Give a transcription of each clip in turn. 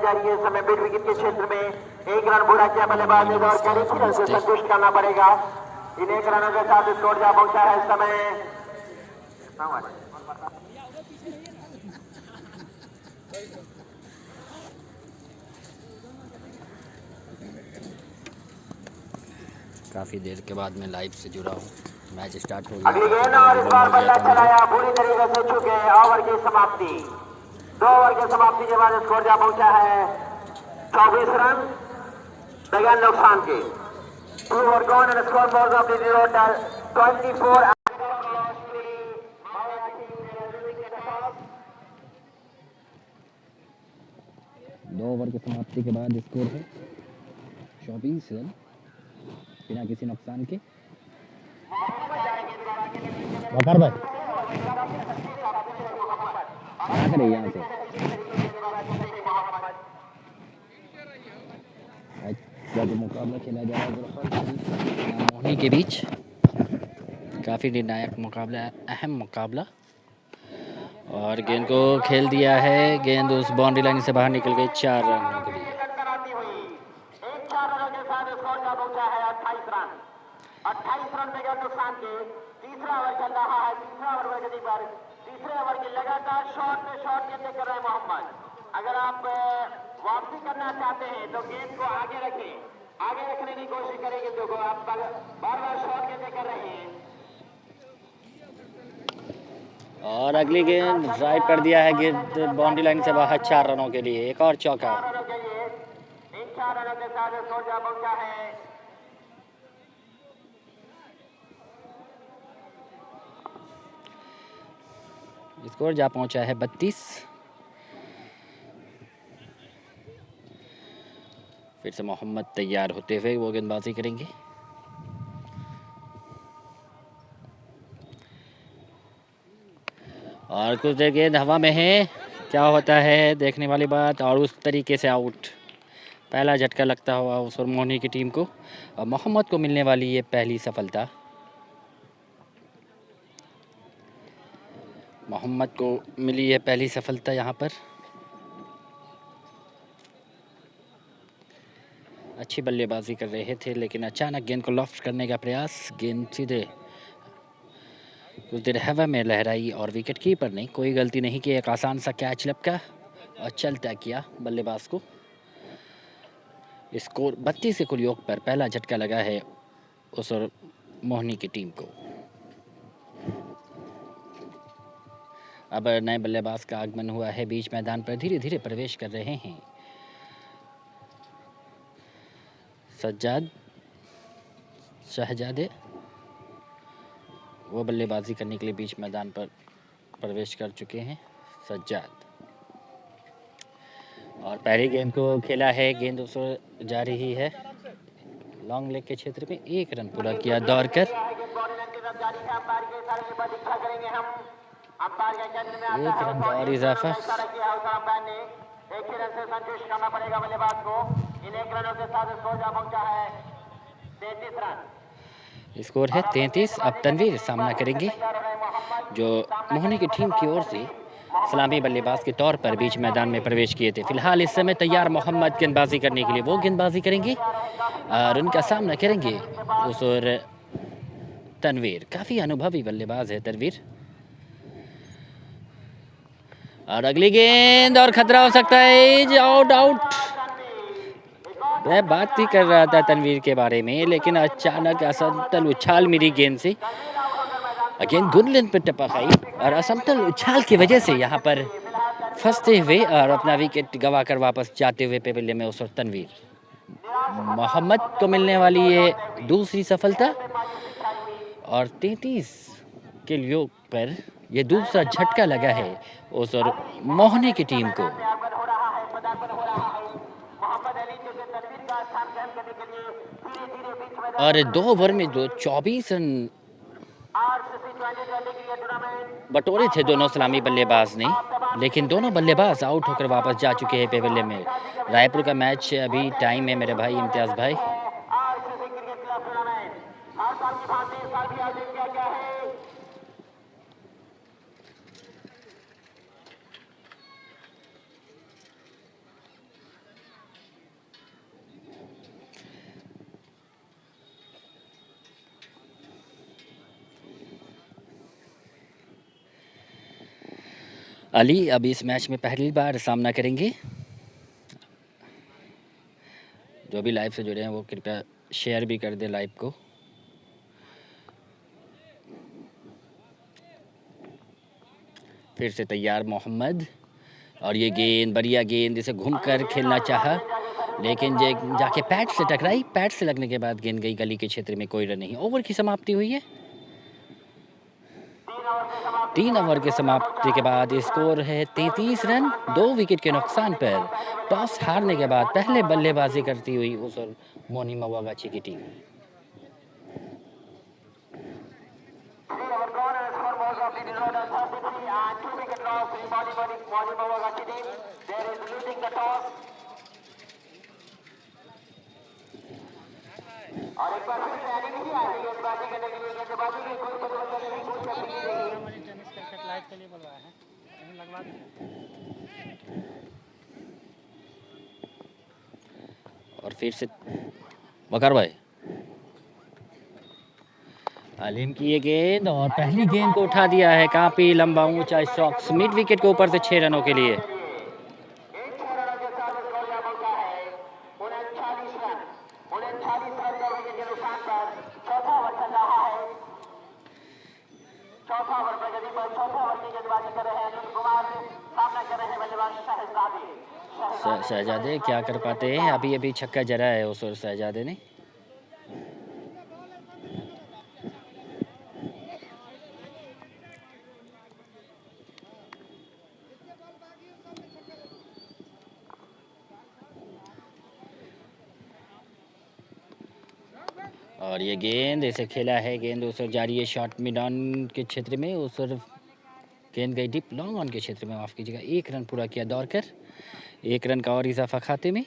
जा रही है इस समय मिड विकेट के क्षेत्र में। एक रन पूरा किया बल्लेबाज ने और करीब रन से संतुष्ट करना पड़ेगा। इन एक रनों के साथ स्कोर जा पहुंचा है इस समय। काफ़ी देर के बाद मैं लाइव से जुड़ा हूँ। मैच स्टार्ट हो गया। अगली गेंद और इस बार बल्ला चलाया पूरी तरीके से चुके। ओवर की समाप्ति, 2 ओवर की समाप्ति के बाद स्कोर जा पहुंचा है 24 रन बगैर नुकसान के। 2 over gone and score board of the total 24। 2 over की समाप्ति के बाद स्कोर है 24 रन बिना किसी नुकसान के। वकार भाई क्या करे यहाँ से। जो मुकाबला खेला जा रहा है मोहनी के बीच, काफ़ी निर्णायक मुकाबला, अहम मुकाबला। और गेंद को खेल दिया है, गेंद उस बाउंड्री लाइन से बाहर निकल गई 4 रनों के लिए। 28 रन बगैर नुकसान के। तीसरा ओवर चल रहा है, तीसरा ओवर में गति पर तीसरे ओवर की लगातार शॉट पे शॉट गेंदें कर रहे हैं मोहम्मद। अगर आप वापसी करना चाहते हैं तो गेंद को आगे रखें, आगे रखने की कोशिश करें गेंदों को। आप बार बार शॉट गेंदें कर रहे हैं। और अगली गेंद ड्राइव कर दिया है, गेंद बाउंड्री लाइन से बाहर 4 रनों के लिए। एक और चौका। इन 4 रनों के साथ स्कोर जा पहुंचा है स्कोर जा पहुंचा है 32। फिर से मोहम्मद तैयार होते हुए वो गेंदबाजी करेंगे। और कुछ देर गेंद हवा में है, क्या होता है देखने वाली बात। और उस तरीके से आउट, पहला झटका लगता हुआ उस मोहनी की टीम को। और मोहम्मद को मिलने वाली ये पहली सफलता। मोहम्मद को मिली है पहली सफलता यहाँ पर। अच्छी बल्लेबाजी कर रहे थे लेकिन अचानक गेंद को लॉफ्ट करने का प्रयास, गेंद सीधे कुछ देर हवा में लहराई और विकेट कीपर ने कोई गलती नहीं की। एक आसान सा कैच लपका और चलता किया बल्लेबाज को। स्कोर 32 के कुल योग पर पहला झटका लगा है उस मोहनी की टीम को। अब नए बल्लेबाज का आगमन हुआ है बीच मैदान पर, धीरे धीरे प्रवेश कर रहे हैं सज्जाद शहजादे। वो बल्लेबाजी करने के लिए बीच मैदान पर प्रवेश कर चुके हैं सज्जाद। और पहली गेंद को खेला है, गेंद उस जा रही है लॉन्ग लेग के क्षेत्र में। 1 रन पूरा किया दौड़कर। 1 रन का और इजाफा। स्कोर है 33। अब तनवीर सामना करेंगे जो मोहनी की टीम की ओर से सलामी बल्लेबाज के तौर पर बीच मैदान में प्रवेश किए थे। फिलहाल इस समय तैयार मोहम्मद गेंदबाजी करने के लिए, वो गेंदबाजी करेंगे और उनका सामना करेंगे उस और तनवीर। काफ़ी अनुभवी बल्लेबाज है तनवीर। और अगली गेंद और खतरा हो सकता है, आउट आउट। मैं बात ही कर रहा था तनवीर के बारे में, लेकिन अचानक असमतल उछाल मिली गेंद से, गेंद गुंडलिन पर टपक आई और असमतल उछाल की वजह से यहाँ पर फंसते हुए और अपना विकेट गंवाकर वापस जाते हुए पेविलियन में उस तनवीर। मोहम्मद को मिलने वाली ये दूसरी सफलता और 33 के योग पर ये दूसरा झटका लगा है उस और मोहनी की टीम को। और 2 ओवर में 24 रन बटोरे थे दोनों सलामी बल्लेबाज ने, लेकिन दोनों बल्लेबाज आउट होकर वापस जा चुके हैं पेविलियन में। रायपुर का मैच अभी टाइम है मेरे भाई इम्तियाज़ भाई। अली अब इस मैच में पहली बार सामना करेंगे। जो भी लाइव से जुड़े हैं वो कृपया शेयर भी कर दें लाइव को। फिर से तैयार मोहम्मद, और ये गेंद बढ़िया गेंद, इसे घूम कर खेलना चाहा लेकिन जाके पैड से टकराई। पैड से लगने के बाद गेंद गई गली के क्षेत्र में, कोई रन नहीं। ओवर की समाप्ति हुई है। 3 ओवर के समाप्ति के बाद स्कोर है 33 रन 2 विकेट के नुकसान पर। टॉस हारने के बाद पहले बल्लेबाजी करती हुई उस मोनी मवागाची की टीम। और एक बार फिर से एनिमिटी आ रही है गेंदबाजी करने के लिए। गेंदबाजी की कोई परिवर्तन नहीं, कोई तब्दीली नहीं। टेनिस क्रिकेट लाइव के लिए बुलवाया है, कहीं लगवा दीजिए। और फिर से वकार भाई अलीम की ये गेंद, और पहली गेंद को उठा दिया है। काफी लंबा ऊंचा स्ट्रोक मिड विकेट के ऊपर से 6 रनों के लिए। शहजादे क्या कर पाते हैं, अभी अभी छक्का जरा है उस और शहजादे ने। और ये गेंद इसे खेला है, गेंद उस ओर जारी है शॉर्ट मिड ऑन के क्षेत्र में। उस ओर गेंद गई डीप लॉन्ग ऑन के क्षेत्र में, माफ कीजिएगा। 1 रन पूरा किया दौड़कर, 1 रन का और इजाफा खाते में।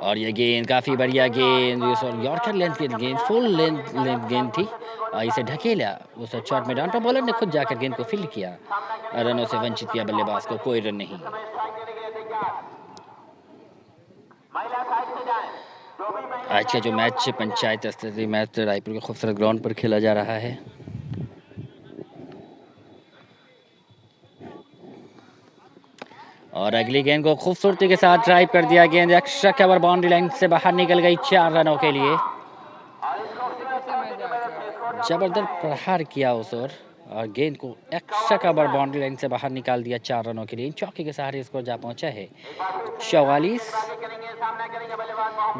और ये गेंद काफ़ी बढ़िया गेंद, यॉर्कर लेंथ की गेंद, फुल लेंथ गेंद थी। इसे ढकेला उस शॉर्ट में डाउन पर बॉलर ने खुद जाकर गेंद को फील्ड किया, रनों से वंचित किया बल्लेबाज को। कोई रन नहीं। आज का जो मैच पंचायत स्तरीय मैच रायपुर के खूबसूरत ग्राउंड पर खेला जा रहा है। और अगली गेंद को खूबसूरती के साथ ड्राइव कर दिया। गेंद एक्स्ट्रा कवर बाउंड्री लाइन से बाहर निकल गई 4 रनों के लिए। जबरदस्त प्रहार किया उस और गेंद को एक्स्ट्रा कवर बाउंड्री लाइन से बाहर निकाल दिया 4 रनों के लिए। चौके के सहारे स्कोर जा पहुंचा है 44,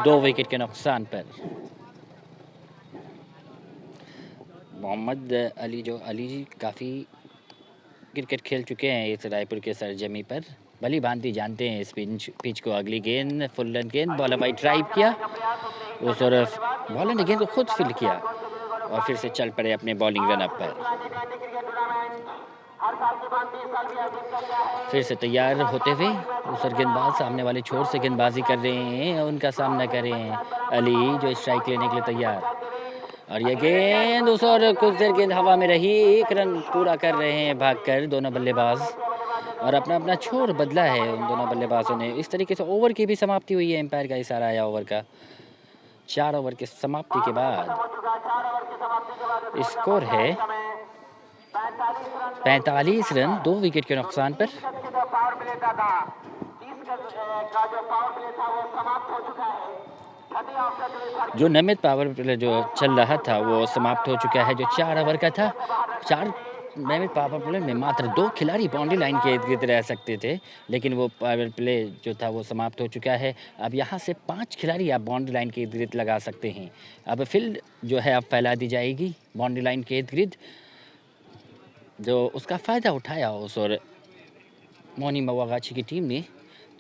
2 विकेट के नुकसान पर। मोहम्मद अली अली काफ़ी क्रिकेट खेल चुके हैं इस रायपुर के सरजमी पर, भली भांति जानते हैं इस पिच को। अगली गेंद फुल लेंथ गेंद, बॉलर भाई ड्राइव किया उस बॉलर ने गेंद को खुद फील्ड किया और फिर से चल पड़े अपने बॉलिंग रन अप पर। फिर से तैयार होते हुए उस गेंदबाज सामने वाले छोर से गेंदबाजी कर रहे हैं, उनका सामना कर रहे हैं अली जो स्ट्राइक लेने के लिए तैयार। और ये गेंद उस और कुछ देर गेंद हवा में रही, 1 रन पूरा कर रहे हैं भागकर दोनों बल्लेबाज, और अपना अपना छोर बदला है उन दोनों बल्लेबाजों ने। इस तरीके से ओवर की भी समाप्ति हुई है। एम्पायर का इशारा आया ओवर का। 4 ओवर की समाप्ति के बाद स्कोर है 45 रन 2 विकेट के नुकसान पर। जो नियमित पावर प्ले जो चल रहा था वो समाप्त हो चुका है, जो 4 ओवर का था। 4 नियमित पावर प्ले में मात्र 2 खिलाड़ी बाउंड्री लाइन के इर्द गिर्द रह सकते थे, लेकिन वो पावर प्ले जो था वो समाप्त हो चुका है। अब यहाँ से 5 खिलाड़ी आप बाउंड्री लाइन के इर्द गिर्द लगा सकते हैं। अब फील्ड जो है अब फैला दी जाएगी बाउंड्री लाइन के इर्द गिर्द, जो उसका फ़ायदा उठाया उस और मोनी मवागाची की टीम ने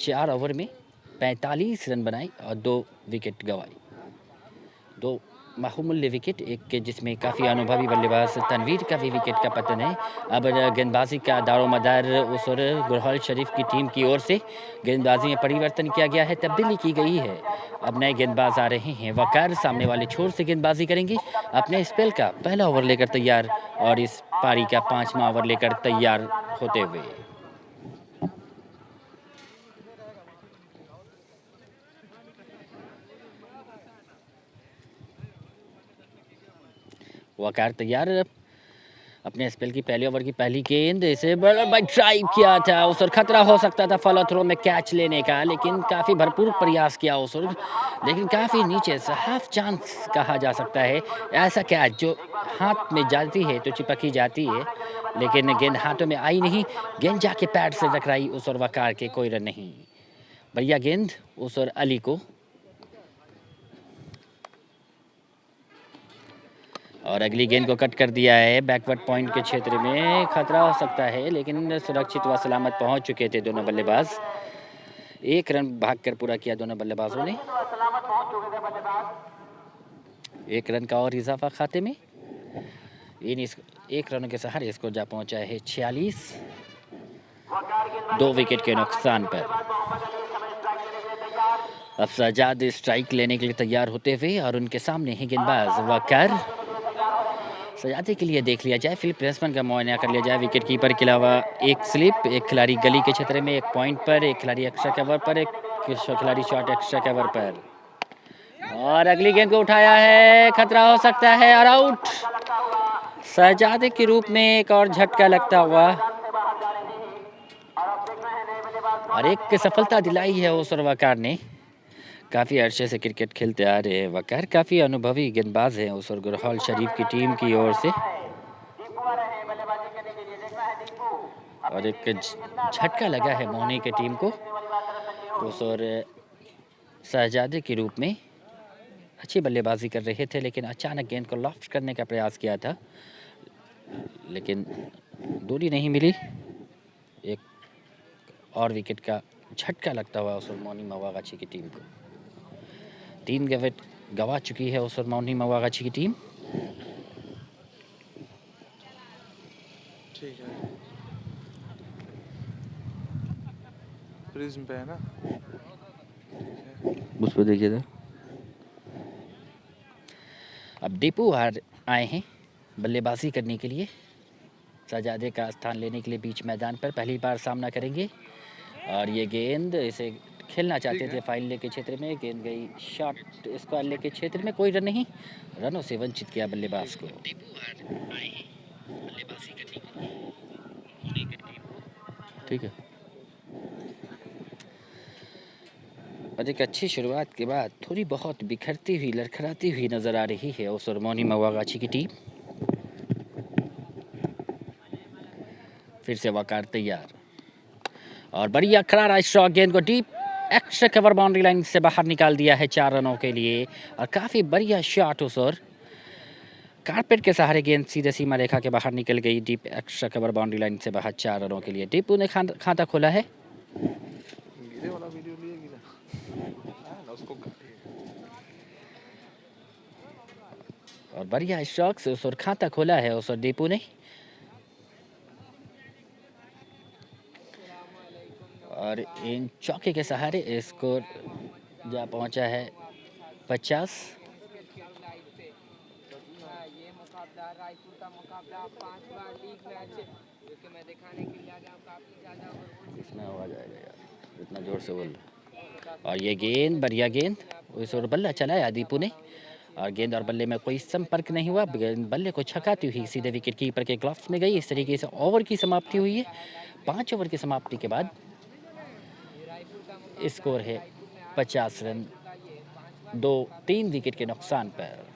4 ओवर में 45 रन बनाई और 2 विकेट गंवाई। 2 माहूमुल्य विकेट, एक जिसमें काफ़ी अनुभवी बल्लेबाज तनवीर का भी विकेट का पतन है। अब गेंदबाजी का दारोमदार उस और गुरहाल शरीफ की टीम की ओर से गेंदबाजी में परिवर्तन किया गया है, तब्दीली की गई है। अब नए गेंदबाज आ रहे हैं। वकार सामने वाले छोर से गेंदबाजी करेंगे, अपने स्पेल का पहला ओवर लेकर तैयार और इस पारी का 5वां ओवर लेकर तैयार होते हुए। वकार तैयार, अपने स्पेल की पहले ओवर की पहली गेंद, इसे बड़ा ट्राई किया था उस और खतरा हो सकता था फॉलो थ्रो में कैच लेने का, लेकिन काफ़ी भरपूर प्रयास किया उस और, लेकिन काफ़ी नीचे से हाफ चांस कहा जा सकता है। ऐसा कैच जो हाथ में जाती है तो चिपकी जाती है, लेकिन गेंद हाथों में आई नहीं, गेंद जाके पैड से टकराई उस और वकार के, कोई रन नहीं। बढ़िया गेंद उस और अली को, और अगली गेंद को कट कर दिया है बैकवर्ड पॉइंट के क्षेत्र में, खतरा हो सकता है, लेकिन सुरक्षित व सलामत पहुंच चुके थे दोनों बल्लेबाज। 1 रन भागकर पूरा किया दोनों बल्लेबाजों ने। 1 रन का और इजाफा खाते में, इन 1 रनों के सहारे स्कोर जा पहुंचा है 46, 2 विकेट के नुकसान पर। अब सजाद स्ट्राइक लेने के लिए तैयार होते हुए और उनके सामने है गेंदबाज वकार। सजाते के लिए देख लिया जाए, फिलिप प्लेसमेंट का मुआयना कर लिया जाए। विकेट कीपर के अलावा एक स्लिप, एक खिलाड़ी गली के क्षेत्र में, एक पॉइंट पर, एक खिलाड़ी एक्स्ट्रा कवर पर, एक खिलाड़ी शॉट एक्स्ट्रा कवर पर, और अगली गेंद को उठाया है, खतरा हो सकता है और आउट। सजादे के रूप में एक और झटका लगता हुआ और एक सफलता दिलाई है उस वकार ने। काफ़ी अरसे से क्रिकेट खेलते आ रहे हैं वकार, काफ़ी अनुभवी गेंदबाज हैं उस और गुरहाल शरीफ की टीम की ओर से, और एक झटका लगा है मोहनी की टीम को उस और शहजादे के रूप में। अच्छी बल्लेबाजी कर रहे थे, लेकिन अचानक गेंद को लॉफ्ट करने का प्रयास किया था, लेकिन दूरी नहीं मिली। एक और विकेट का झटका लगता हुआ उस और मोहनी मवागाची की टीम को। 3 विकेट गंवा चुकी है उस और मोहनी मवागाची की टीम। ठीक है, प्रिज्म पे है ना, उस पर देखिए था। अब दीपू आए हैं बल्लेबाजी करने के लिए, सजादे का स्थान लेने के लिए बीच मैदान पर पहली बार सामना करेंगे, और ये गेंद इसे खेलना चाहते थे फाइनल के क्षेत्र में, गेंद गई शॉट स्क्वायर के क्षेत्र में, कोई रन नहीं, रनों से वंचित किया बल्लेबाज को। ठीक है, और एक अच्छी शुरुआत के बाद थोड़ी बहुत बिखरती हुई, लड़खड़ाती हुई नजर आ रही है उस और मोहनी मवागाची की टीम। फिर से वकार तैयार, और बढ़िया करारा स्ट्रोक, गेंद को deep extra cover boundary line से बाहर निकाल दिया है 4 रनों के लिए, और काफ़ी बढ़िया शॉट उस और कारपेट के सहारे गेंद सीधे सीमा रेखा के बाहर निकल गई, deep extra cover boundary line से बाहर 4 रनों के लिए। टीपू ने खाता खोला है, गिरे वाला वीडियो लिए गिरा उसको, और बढ़िया स्ट्रोक से उस और खाता खोला है उस और दीपू ने, और इन चौके के सहारे स्कोर जा पहुंचा है 50। इसमें आवाज आएगा यार, इतना जोर से बोल। और ये गेंद, बढ़िया गेंद उस और बल्ला चलाया दीपू ने, और गेंद और बल्ले में कोई संपर्क नहीं हुआ, बल्ले को छकाती हुई सीधे विकेट कीपर के ग्लव्स में गई। इस तरीके से ओवर की समाप्ति हुई है। 5 ओवर की समाप्ति के बाद स्कोर है 50 रन 3 विकेट के नुकसान पर।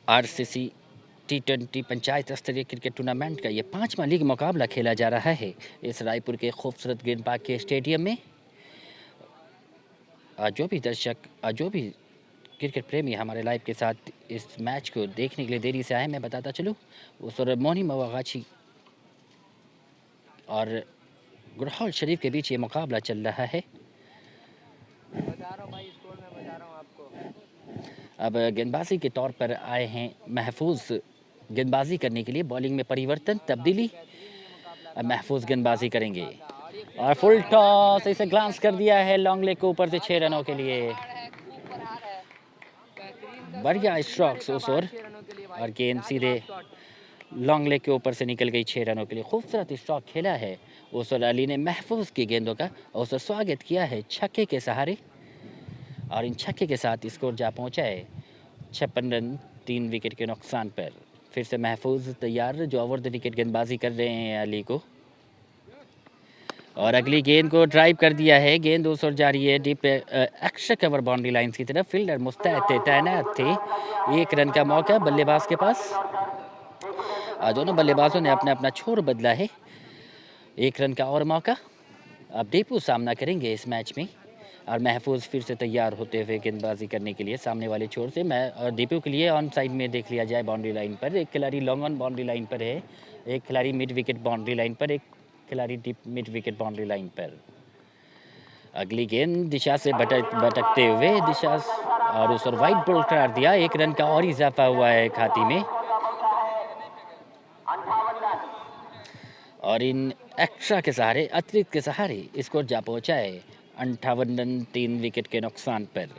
आरसीसी T20 पंचायत स्तरीय क्रिकेट टूर्नामेंट का ये 5वां लीग मुकाबला खेला जा रहा है इस रायपुर के खूबसूरत ग्रीन पार्क के स्टेडियम में। जो भी दर्शक, जो भी क्रिकेट प्रेमी हमारे लाइव के साथ इस मैच को देखने के लिए देरी से आए, मैं बताता चलूँ, उस और मोहनी मवागाची और गुरहाल शरीफ के बीच ये मुकाबला चल रहा है। अब गेंदबाजी के तौर पर आए हैं महफूज गेंदबाजी करने के लिए। बॉलिंग में परिवर्तन, तब्दीली। अब महफूज गेंदबाजी करेंगे और फुल टॉस, इसे ग्लांस कर दिया है लॉन्ग लेग को ऊपर से 6 रनों के लिए। बढ़िया स्ट्रोक्स उस ओर और गेंद सीधे लॉन्ग लेग के ऊपर से निकल गई 6 रनों के लिए। खूबसूरत स्ट्रोक खेला है उस ओर अली ने महफूज की गेंदों का और उसे स्वागत किया है छक्के के सहारे और इन छक्के के साथ स्कोर जा पहुंचा है 56 रन 3 विकेट के नुकसान पर। फिर से महफूज तैयार, जो ओवर द विकेट गेंदबाजी कर रहे हैं अली को और अगली गेंद को ड्राइव कर दिया है। गेंद उस ओर जा रही है deep extra cover boundary lines की तरफ। फील्डर मुस्तैद थे, तैनात थे। 1 रन का मौका बल्लेबाज के पास। दोनों बल्लेबाजों ने अपना अपना छोर बदला है। 1 रन का और मौका। अब दीपू सामना करेंगे इस मैच में और महफूज फिर से तैयार होते हुए गेंदबाजी करने के लिए सामने वाले छोर से। मैं दीपू के लिए ऑन साइड में देख लिया जाए बाउंड्री लाइन पर। एक खिलाड़ी लॉन्ग ऑन बाउंड्री लाइन पर है, एक खिलाड़ी मिड विकेट बाउंड्री लाइन पर, एक खिलाड़ी deep mid wicket boundary line पर। अगली गेंद दिशा से भटकते हुए दिशा और उस पर वाइड बॉल करार दिया। 1 रन का और इजाफा हुआ है खाती में और इन एक्स्ट्रा के सहारे, अतिरिक्त के सहारे स्कोर जा पहुंचा है 58 रन 3 विकेट के नुकसान पर।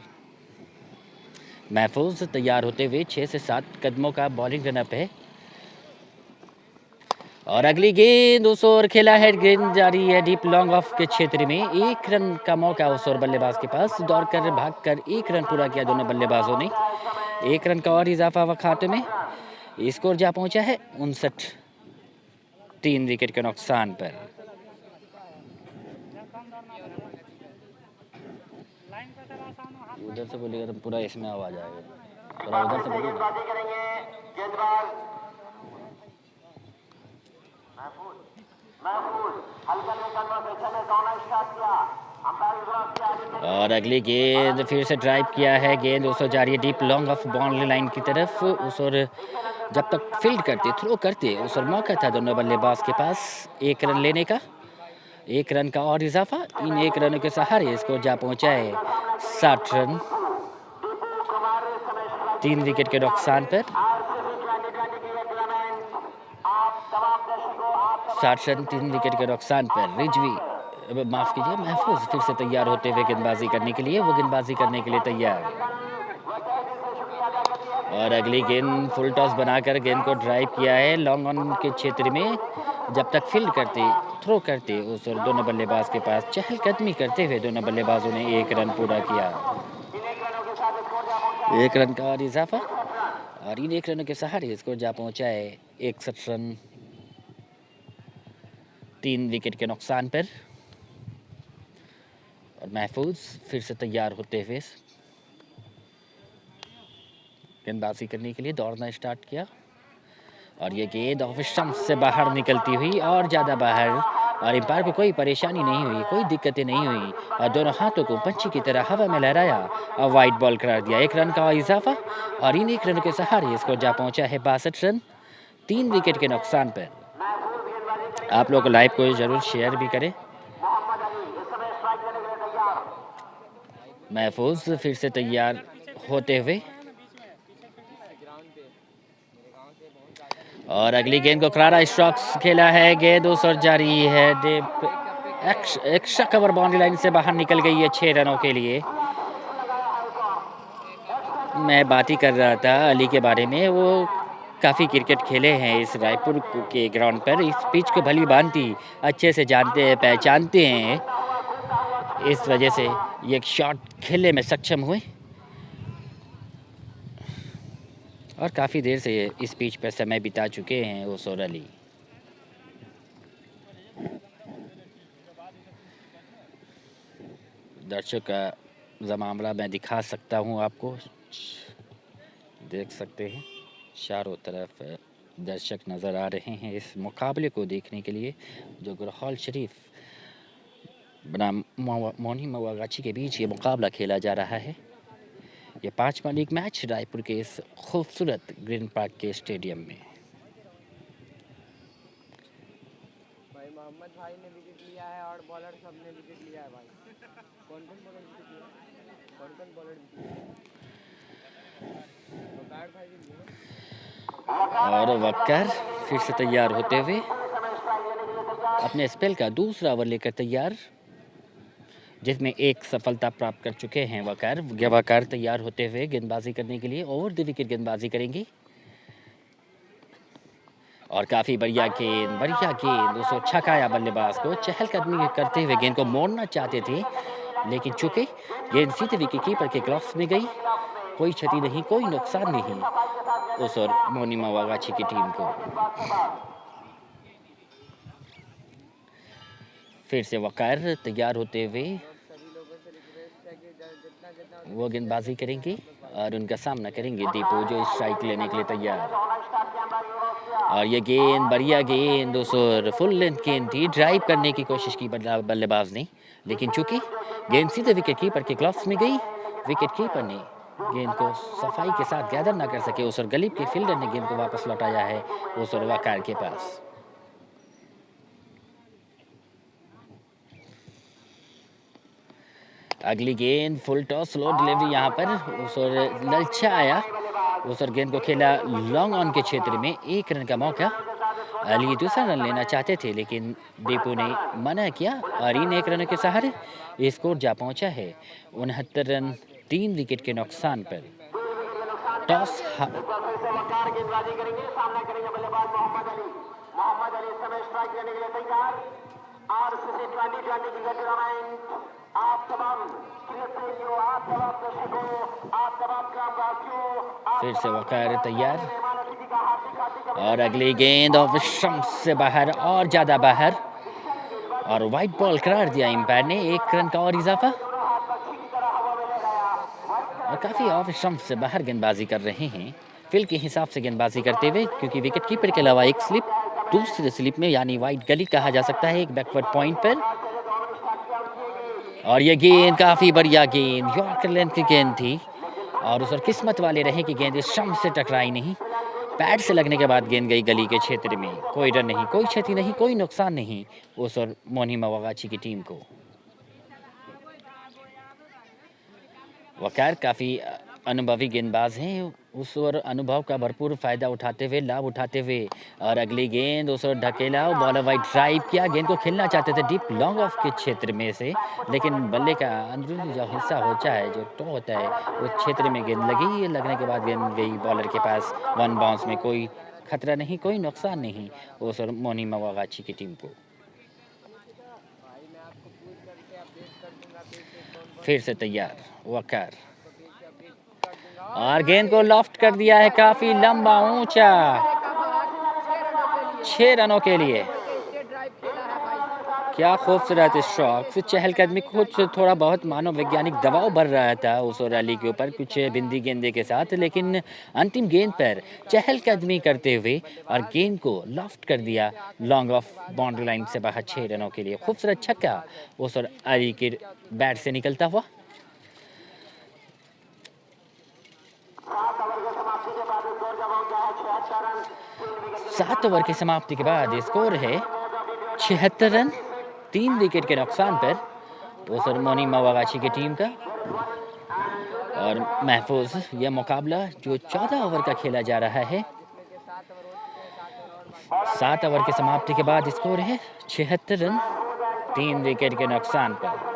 महफूज तैयार होते हुए 6 से 7 कदमों का बॉलिंग रनअप है और अगली गेंद उस ओर खेला है। गेंद जारी है डीप लॉन्ग ऑफ के क्षेत्र में। 1 रन का मौका उस ओर बल्लेबाज के पास। दौड़कर भागकर 1 रन पूरा किया दोनों बल्लेबाजों ने। 1 रन का और इजाफा हुआ खाते में। स्कोर जा पहुंचा है 59 3 विकेट के नुकसान पर। उधर से बोलिएगा तो पूरा इसमें आवाज आएगा, थोड़ा उधर से बोलिए। और अगली गेंद फिर से ड्राइव किया है। गेंद उस ओर जा रही है deep long off boundary line की तरफ। उस ओर जब तक फील्ड करते, थ्रो करते, उस ओर मौका था दोनों बल्लेबाज के पास 1 रन लेने का। 1 रन का और इजाफा। इन 1 रनों के सहारे स्कोर जा पहुंचा है 60 रन 3 विकेट के नुकसान पर। 60 रन 3 विकेट के नुकसान पर रिजवी, माफ कीजिए, महफूज फिर से तैयार होते हुए गेंदबाजी करने के लिए। वो गेंदबाजी करने के लिए तैयार और अगली गेंद फुल टॉस बनाकर गेंद को ड्राइव किया है लॉन्ग ऑन के क्षेत्र में। जब तक फील्ड करते, थ्रो करते, उस और दोनों बल्लेबाज के पास चहलकदमी करते हुए दोनों बल्लेबाजों ने 1 रन पूरा किया। 1 रन का और इजाफा और इन 1 रनों के सहारे स्कोर जा पहुंचा है 61 रन 3 विकेट के नुकसान पर। और महफूज फिर से तैयार होते हुए गेंदबाजी करने के लिए दौड़ना स्टार्ट किया और ये गेंद ऑफ स्टंप से बाहर निकलती हुई और ज़्यादा बाहर और एम्पायर को कोई परेशानी नहीं हुई, कोई दिक्कतें नहीं हुई और दोनों हाथों को पंछी की तरह हवा में लहराया और वाइड बॉल करार दिया। 1 रन का इजाफा और इन 1 रनों के सहारे इसको जा पहुंचा है 62 रन 3 विकेट के नुकसान पर। आप लोग लाइव को ज़रूर शेयर भी करें। महफूज फिर से तैयार होते हुए और अगली गेंद को करारा स्ट्रोक्स खेला है। गेंद उस ओर जा रही है एक्स्ट्रा कवर बाउंड्री लाइन से बाहर निकल गई है 6 रनों के लिए। मैं बात ही कर रहा था अली के बारे में, वो काफ़ी क्रिकेट खेले हैं इस रायपुर के ग्राउंड पर। इस पिच को भली भांति अच्छे से जानते हैं, पहचानते हैं, इस वजह से ये शॉट खेलने में सक्षम हुए और काफ़ी देर से इस पिच पर समय बिता चुके हैं ओसोर अली। दर्शक का जमावड़ा मैं दिखा सकता हूं आपको, देख सकते हैं चारों तरफ दर्शक नज़र आ रहे हैं इस मुकाबले को देखने के लिए जो गुरहाल शरीफ बनाम मोनी मवागाची के बीच ये मुकाबला खेला जा रहा है। ये 5वां लीग मैच रायपुर के इस खूबसूरत ग्रीन पार्क के स्टेडियम में। भाई मोहम्मद भाई ने विकेट लिया है और बॉलर सब ने विकेट लिया है। भाई कौन कौन बॉलर विकेट लिया, कौन कौन बॉलर विकेट लिया? और वक्कर फिर से तैयार होते हुए अपने स्पेल का दूसरा ओवर लेकर तैयार, जिसमें एक सफलता प्राप्त कर चुके हैं वक्कर। वक्कर तैयार होते हुए गेंदबाजी करने के लिए ओवर द विकेट गेंदबाजी करेंगे। और काफ़ी बढ़िया गेंद दोस्तों, छकाया बल्लेबाज को। चहलकदमी करते हुए गेंद को मोड़ना चाहते थे, लेकिन चूंकि गेंद सीधे विकेट कीपर के ग्लव्स में गई, कोई क्षति नहीं, कोई नुकसान नहीं उस और मोनी मावागाची की टीम को। फिर से वक्कर तैयार होते हुए वो गेंदबाजी करेंगे और उनका सामना करेंगे दीपू, जो स्ट्राइक लेने के लिए तैयार। और ये गेंद बढ़िया गेंद दोस्तों, फुल लेंथ गेंद थी। ड्राइव करने की कोशिश की बल्लेबाज ने, लेकिन चूंकि गेंद सीधे विकेट कीपर के ग्लव्स में गई, विकेट कीपर ने गेंद को सफाई के साथ गैदर ना कर सके। उस और गलीब के फील्डर ने गेंद को वापस लौटाया है उस और वक्कर के पास। अगली गेंद फुल टॉस, स्लो डिलीवरी यहाँ पर उस और ललचा आया। उस और गेंद को खेला लॉन्ग ऑन के क्षेत्र में, 1 रन का मौका। अली दूसरा रन लेना चाहते थे, लेकिन दीपू ने मना किया और इन 1 रनों के सहारे स्कोर जा पहुंचा है 69 रन 3 विकेट के नुकसान पर। टॉस गेंदबाजी करेंगे, सामना करेंगे बल्लेबाज मोहम्मद अली इस समय स्ट्राइक लेने के लिए तैयार। आरसीसी 2020 क्रिकेट टूर्नामेंट आप तमाम क्रिकेट प्रेमियों, आप तमाम दर्शकों, आप तमाम ग्रामवासियों, फिर से वक्कर तैयार। और अगली गेंद ऑफ स्टंप से बाहर, और ज्यादा बाहर, और वाइट बॉल करार दिया एम्पायर ने। 1 रन का और इजाफा। और काफी ऑफ स्टंप से बाहर गेंदबाजी कर रहे हैं फील्ड के हिसाब से गेंदबाजी करते हुए, क्योंकि विकेट कीपर के अलावा एक स्लिप, दूसरे स्लिप में यानी वाइट गली कहा जा सकता है, एक बैकवर्ड पॉइंट पर। और ये गेंद काफी बढ़िया गेंद, यॉर्कर लेंथ की गेंद थी और उस पर किस्मत वाले रहे कि गेंद स्टंप से टकराई नहीं। पैड से लगने के बाद गेंद गई गली के क्षेत्र में। कोई रन नहीं, कोई क्षति नहीं, कोई नुकसान नहीं उस और मोनी मावागाची की टीम को। वक्कर काफ़ी अनुभवी गेंदबाज हैं, उस और अनुभव का भरपूर फायदा उठाते हुए, लाभ उठाते हुए। और अगली गेंद उस और ढकेला, बॉलर वाइड ड्राइव किया। गेंद को खेलना चाहते थे डीप लॉन्ग ऑफ के क्षेत्र में से, लेकिन बल्ले का अंदरूनी जो हिस्सा होता है, जो टो होता है, उस क्षेत्र में गेंद लगी। लगने के बाद गेंद गई बॉलर के पास 1 बाउंस में। कोई खतरा नहीं, कोई नुकसान नहीं उस और मोनी मावागाची की टीम को। फिर से तैयार वक्कर, और गेंद को लॉफ्ट कर दिया है काफी लंबा ऊंचा, 6 रनों के लिए। क्या खूबसूरत स्ट्रोक। फिर चहलकदमी, कुछ थोड़ा बहुत मानो वैज्ञानिक दबाव बढ़ रहा था उस और अली के ऊपर, कुछ बिंदी गेंदे के साथ, लेकिन अंतिम गेंद पर चहलकदमी करते हुए और गेंद को लॉफ्ट कर दिया लॉन्ग ऑफ बाउंड्री लाइन से बाहर 6 रनों के लिए। खूबसूरत छक्का उस और अली के बैट से निकलता हुआ। 7 ओवर की समाप्ति के बाद स्कोर है 76 रन 3 विकेट के नुकसान पर उस और मोनी मावागाची की टीम का। और महफूज यह मुकाबला जो 14 ओवर का खेला जा रहा है, 7 ओवर की समाप्ति के बाद स्कोर है 76 रन 3 विकेट के नुकसान पर।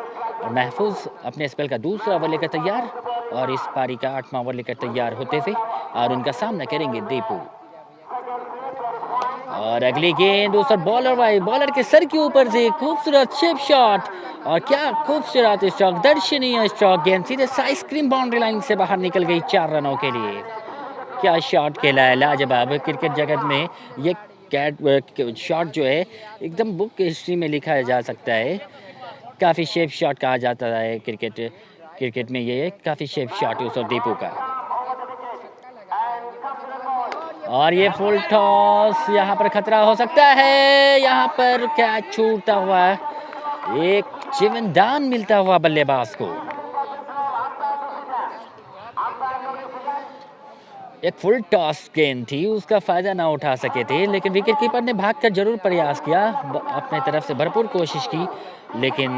और महफूज अपने स्पेल का दूसरा ओवर लेकर तैयार, और इस पारी का 8वां ओवर लेकर तैयार होते हुए, और उनका सामना करेंगे दीपू। और अगली गेंद उस बॉलर के सर के ऊपर से खूबसूरत शिप शॉट, और क्या खूबसूरत स्ट्रोक, दर्शनीय स्ट्रोक। गेंद सीधे साइज क्रीम बाउंड्री लाइन से बाहर निकल गई 4 रनों के लिए। क्या शॉट खेला है, लाजवाब। क्रिकेट जगत में ये शॉट जो है एकदम बुक हिस्ट्री में लिखा जा सकता है। काफ़ी शेप शॉट कहा जाता है क्रिकेट में, ये काफ़ी शेप शॉट उस और दीपू का। और ये फुल टॉस, यहाँ पर खतरा हो सकता है। यहाँ पर कैच छूटता हुआ, एक जीवन दान मिलता हुआ बल्लेबाज को। एक फुल टॉस गेंद थी, उसका फायदा ना उठा सके थे, लेकिन विकेट कीपर ने भागकर जरूर प्रयास किया, अपने तरफ से भरपूर कोशिश की, लेकिन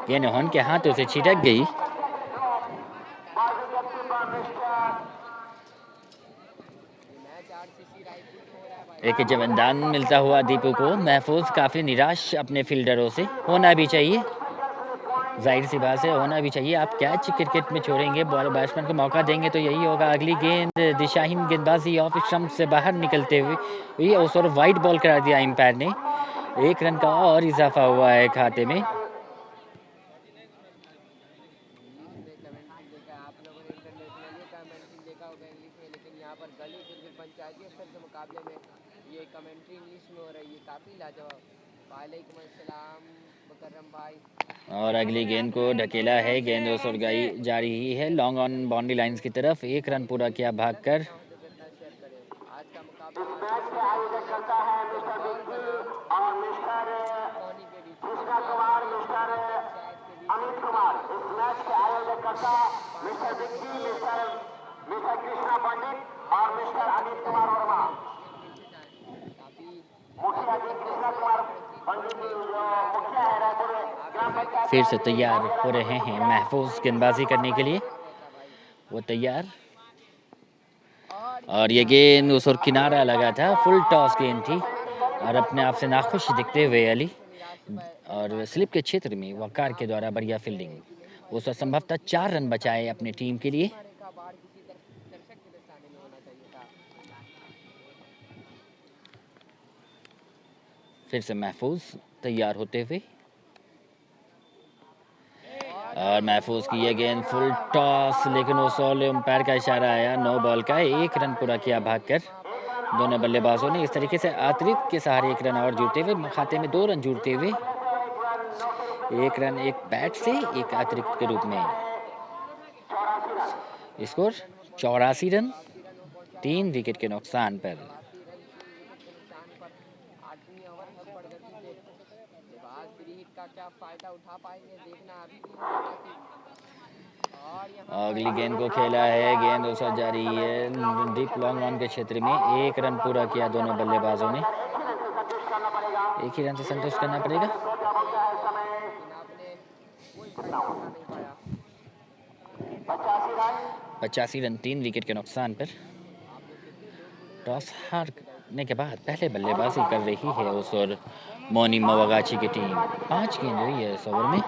गेंद उनके हाथों से छिटक गई। एक जवाबदान मिलता हुआ दीपू को। महफूज काफ़ी निराश अपने फील्डरों से, होना भी चाहिए, जाहिर सी बात है होना भी चाहिए। आप कैच क्रिकेट में छोड़ेंगे, बॉल बैट्समैन को मौका देंगे तो यही होगा। अगली गेंद दिशाहीन गेंदबाजी ऑफ स्टंप से बाहर निकलते हुए उस और वाइड बॉल करा दिया एम्पायर ने। 1 रन का और इजाफा हुआ है खाते में। आप लोगों ने इंटरनेशनली कमेंट्री देखा होगा इंग्लिश में, लेकिन यहाँ पर गली क्रिकेट पंचायती स्तर के मुकाबले में ये कमेंट्री इंग्लिश में हो रही है, काफ़ी लाजवाब। वालेकुम अस्सलाम मुकर्रम भाई। और अगली गेंद को ढकेला है, गेंद उस और गई जा रही है लॉन्ग ऑन बाउंड्री लाइंस की तरफ। 1 रन पूरा किया भागकर। आज का मुकाबला इस मैच के आयोजक करता है मिस्टर बिग्गी और मिस्टर कृष्णा कुमार, मिस्टर अमित कुमार। इस मैच के आयोजक करता मिस्टर बिग्गी, मिस्टर कृष्णा पंडित और मिस्टर अमित कुमार वर्मा। मुखिया जी कृष्णा कुमार पंडित जी जो मुखिया है रायपुर ग्राम पंचायत। फिर से तैयार हो रहे हैं महफूज गेंदबाजी करने के लिए, वो तैयार। और ये गेंद उस और किनारा लगा था, फुल टॉस गेंद थी और अपने आप से नाखुश दिखते हुए अली और स्लिप के क्षेत्र में वकार के द्वारा बढ़िया फील्डिंग। उस वक्त संभवतः 4 रन बचाए अपनी टीम के लिए। फिर से महफूज तैयार होते हुए और महफूज की ये गेंद फुल टॉस, लेकिन उस एम्पायर का इशारा आया, 9 बॉल का 1 रन पूरा किया भागकर। दोनों बल्लेबाजों ने इस तरीके से अतिरिक्त के सहारे 1 रन और जुड़ते हुए खाते में 2 रन जुड़ते हुए 1 रन एक बैट से, एक अतिरिक्त के रूप में। स्कोर 84 रन 3 विकेट के नुकसान पर। क्या फायदा उठा पाएंगे देखना अभी। अगली गेंद को खेला है, गेंद उस जा रही है डीप लॉन्ग ऑन के क्षेत्र में। 1 रन पूरा किया दोनों बल्लेबाजों ने। एक ही रन से संतुष्ट करना पड़ेगा। 85 रन 3 विकेट के नुकसान पर। टॉस हारने के बाद पहले बल्लेबाजी कर रही है उस और मोनी मवागाची की टीम। 5 गेंद हुई है इस ओवर में।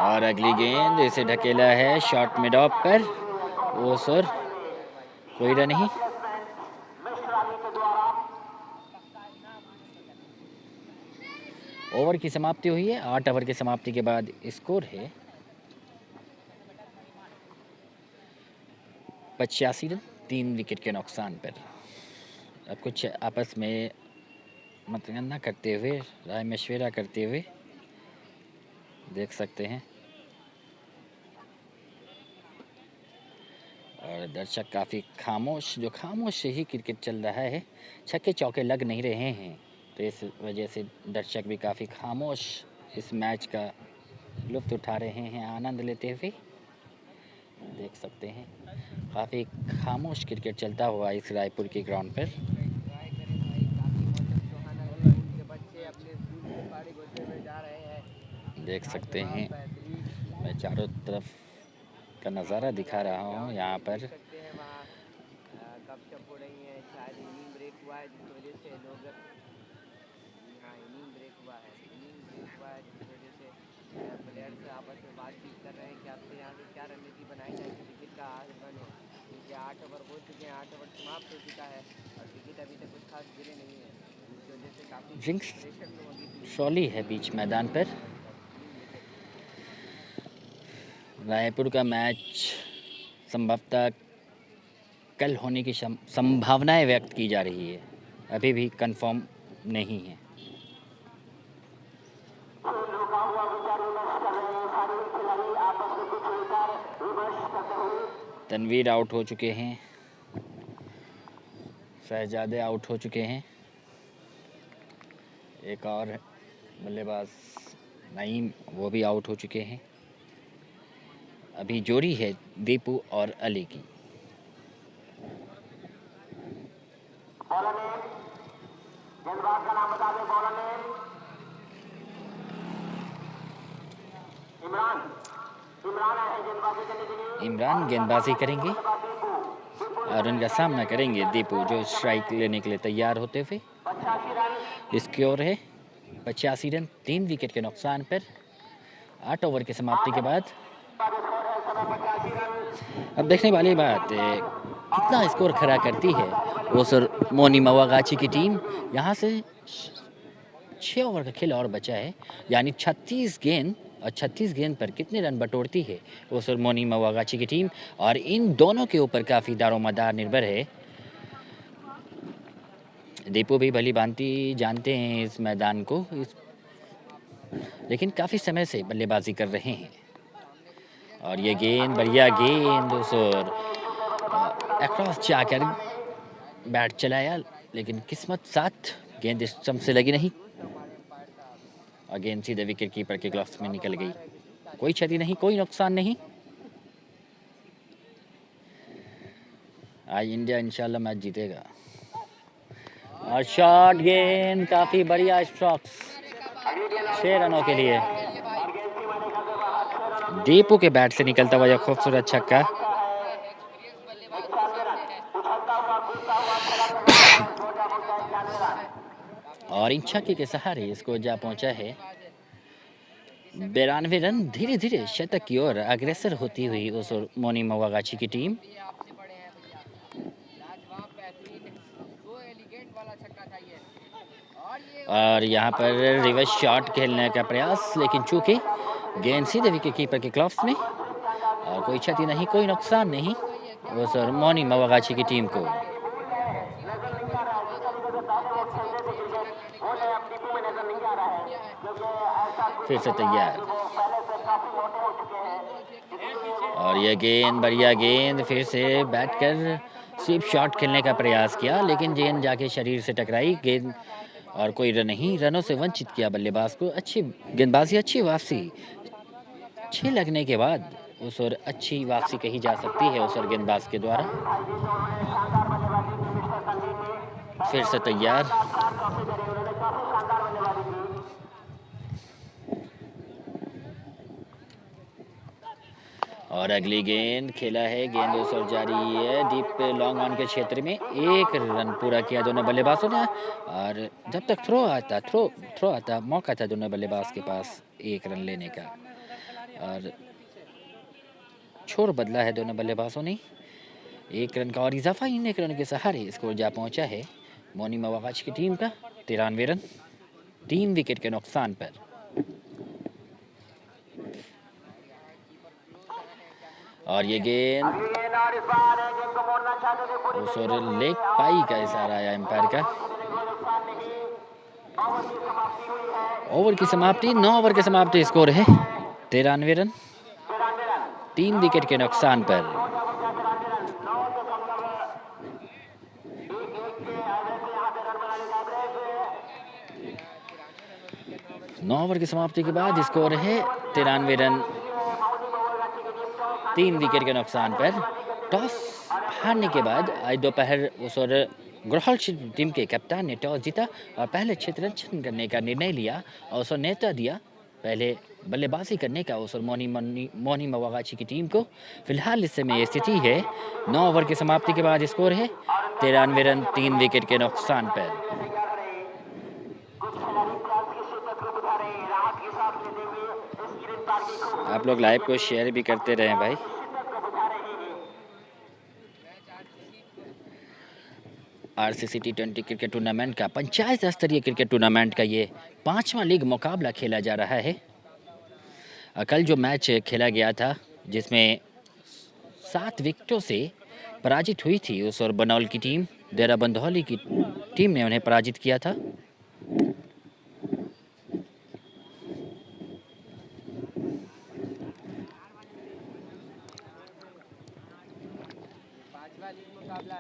और अगली गेंद इसे ढकेला है शॉर्ट मिड ऑफ पर, उस और कोई रन नहीं। ओवर की समाप्ति हुई है। 8 ओवर की समाप्ति के बाद स्कोर है 85 रन 3 विकेट के नुकसान पर। अब कुछ आपस में मतगणना करते हुए, राय मशविरा करते हुए देख सकते हैं। और दर्शक काफ़ी खामोश, जो खामोश ही क्रिकेट चल रहा है, छक्के चौके लग नहीं रहे हैं, तो इस वजह से दर्शक भी काफ़ी खामोश इस मैच का लुत्फ़ उठा रहे हैं, आनंद लेते हुए देख सकते हैं। काफ़ी खामोश क्रिकेट चलता हुआ इस रायपुर के ग्राउंड पर। देख सकते हैं, मैं चारों तरफ का नज़ारा दिखा रहा हूँ यहाँ पर। प्लेयर्स आपस में बातचीत कर रहे हैं कि आपसे यहाँ से क्या रणनीति बनाई जाए कि विकेट का आगमन हो, क्योंकि 8 ओवर हो चुके हैं, 8 ओवर समाप्त हो चुका है और विकेट अभी तक कुछ खास गिरे नहीं है, जिस वजह से काफ़ी जिंक्स शॉली है बीच मैदान पर। रायपुर का मैच संभवतः कल होने की संभावनाएं व्यक्त की जा रही है, अभी भी कंफर्म नहीं है। तनवीर आउट हो चुके हैं, शहजादे आउट हो चुके हैं, एक और बल्लेबाज नईम वो भी आउट हो चुके हैं। अभी जोड़ी है दीपू और अली की। गेंदबाज का नाम बता दें, बॉलर इमरान गेंदबाजी करेंगे और उनका सामना करेंगे दीपू, जो स्ट्राइक लेने के लिए तैयार होते हुए। स्कोर है 85 रन, 3 विकेट के नुकसान पर 8 ओवर की समाप्ति के बाद। अब देखने वाली बात है कितना स्कोर खड़ा करती है ओसर मोनी मवागाची की टीम। यहाँ से 6 ओवर का खेल और बचा है, यानी 36 गेंद और 36 गेंद पर कितने रन बटोरती है ओसर मोनी मवागाची की टीम। और इन दोनों के ऊपर काफ़ी दारोमदार निर्भर है। दीपू भी भली भांति जानते हैं इस मैदान को, लेकिन काफ़ी समय से बल्लेबाजी कर रहे हैं। और ये गेंद, बढ़िया गेंद ओसर अक्रॉस जाकर बैट चलाया, लेकिन किस्मत साथ गेंद स्टंप से लगी नहीं और गेंद सीधे विकेट कीपर के ग्लव्स में निकल गई। कोई क्षति नहीं, कोई नुकसान नहीं। आज इंडिया इंशाल्लाह मैच जीतेगा। और शॉट गेंद, काफ़ी बढ़िया स्ट्रोक्स, 6 रनों के लिए दीपू के बैट से निकलता हुआ यह खूबसूरत छक्का। और इन छक्के के सहारे स्कोर जा पहुंचा है 92 रन। धीरे धीरे शतक की ओर अग्रसर होती हुई उस मोनी मवागाची की टीम। और यहाँ पर रिवर्स शॉट खेलने का प्रयास, लेकिन चूंकि गेंद सीधे विकेट कीपर के ग्लव्स में और कोई क्षति नहीं, कोई नुकसान नहीं उस मोनी मवागाची की टीम को। फिर से तैयार और यह गेंद, बढ़िया गेंद, फिर से बैट कर स्वीप शॉट खेलने का प्रयास किया, लेकिन गेंद जाके शरीर से टकराई गेंद और कोई रन नहीं, रनों से वंचित किया बल्लेबाज को। अच्छी गेंदबाजी, अच्छी वापसी, 6 लगने के बाद उस और अच्छी वापसी कही जा सकती है उस और गेंदबाज के द्वारा। फिर से तैयार और अगली गेंद खेला है, गेंद उस और जारी है डीप लॉन्ग ऑन के क्षेत्र में। 1 रन पूरा किया दोनों बल्लेबाजों ने। और जब तक थ्रो आता मौका था दोनों बल्लेबाज के पास 1 रन लेने का, और छोर बदला है दोनों बल्लेबाजों ने। 1 रन का और इजाफा इन 1 रन के सहारे स्कोर जा पहुंचा है मोनी मवागाची की टीम का 93 रन, 3 विकेट के नुकसान पर। और ये गेंद उस और लेग पाई का इशारा आया एम्पायर का। ओवर की समाप्ति, 9 ओवर की समाप्ति, स्कोर है 93 रन, 3 विकेट के नुकसान पर। नौ ओवर की समाप्ति के बाद स्कोर है 93 रन, 3 विकेट के नुकसान पर। टॉस हारने के बाद आज दोपहर उस और ग्रोहल टीम के कप्तान ने टॉस जीता और पहले क्षेत्ररक्षण करने का निर्णय लिया और उस नेता दिया पहले बल्लेबाजी करने का उस मोनी मवागाची की टीम को। फिलहाल इस समय स्थिति है 9 ओवर की समाप्ति के बाद स्कोर है 93 रन, 3 विकेट के नुकसान पर। आप लोग लाइव को शेयर भी करते रहें भाई। आरसीसी T20 क्रिकेट टूर्नामेंट का पंचायत स्तरीय क्रिकेट टूर्नामेंट का ये 5वां लीग मुकाबला खेला जा रहा है। कल जो मैच खेला गया था जिसमें 7 विकेटों से पराजित हुई थी उस और बनौल की टीम, देरा बंधौली की टीम ने उन्हें पराजित किया था।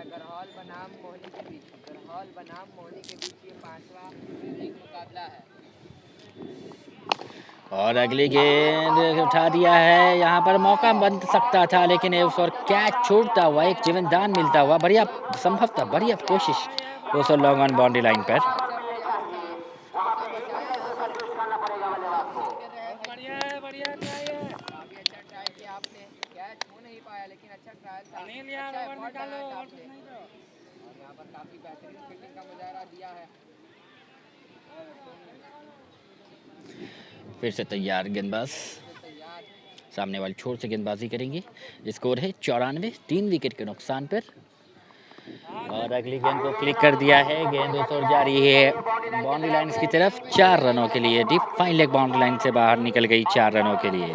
गढ़हौल बनाम मोहनी के बीच, गढ़हौल बनाम मोहनी के बीच ये 5वां लीग मुकाबला है। और अगली गेंद उठा दिया है, यहाँ पर मौका बन सकता था लेकिन उस और कैच छूटता हुआ, एक जीवनदान मिलता हुआ, बढ़िया संभवतः बढ़िया कोशिश उस और लॉन्ग ऑन बाउंड्री लाइन पर। पाया, लेकिन अच्छा ट्रायल था, अनिल यार अच्छा ओवर एफर्ट निकालो, डाला और आपने। कुछ नहीं तो। और यहाँ पर काफी बेहतरीन फील्डिंग का मुजाहरा दिया है। फिर से तैयार गेंदबाज तैयार सामने वाले छोर से गेंदबाजी करेंगे। स्कोर है 94, 3 विकेट के नुकसान पर। और अगली गेंद को क्लिक कर दिया है, गेंद उस ओर जा रही है बाउंड्री लाइन्स की तरफ 4 रनों के लिए। Deep fine leg boundary line से बाहर निकल गई 4 रनों के लिए।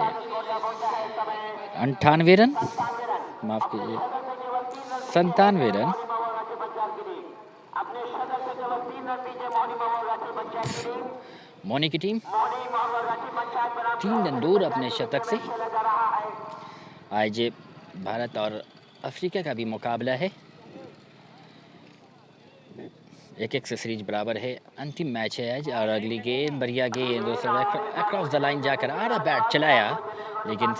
98 रन, माफ कीजिए 97 रन। मोनी की टीम 3 रन दूर अपने शतक से। आज भारत और अफ्रीका का भी मुकाबला है, 1-1 से सीरीज बराबर है। अंतिम मैच है आज। और अगली गेंद बढ़िया गेंद दूसरा अक्रॉस द लाइन जाकर आड़ा बैट चलाया, लेकिन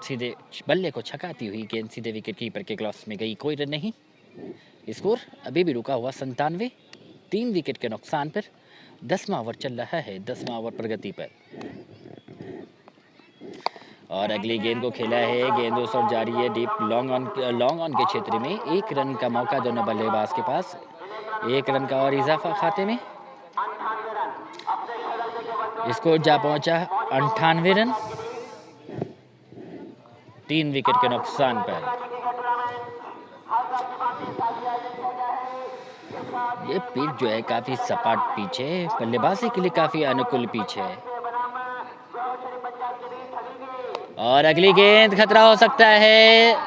सीधे बल्ले को छकाती हुई गेंद सीधे विकेट कीपर के ग्लव्स में गई, कोई रन नहीं। स्कोर अभी भी रुका हुआ 97, 3 विकेट के नुकसान पर। 10वां ओवर चल रहा है, 10वां ओवर प्रगति पर। और अगली गेंद को खेला है, गेंद उस ओर जा रही है डीप लॉन्ग ऑन के क्षेत्र में। 1 रन का मौका दोनों बल्लेबाज के पास, 1 रन का और इजाफा खाते में। स्कोर जा पहुंचा 98 रन, 3 विकेट के नुकसान पर। ये पिच जो है काफी सपाट पिच है, बल्लेबाजी के लिए काफी अनुकूल पिच है। और अगली गेंद खतरा हो सकता है,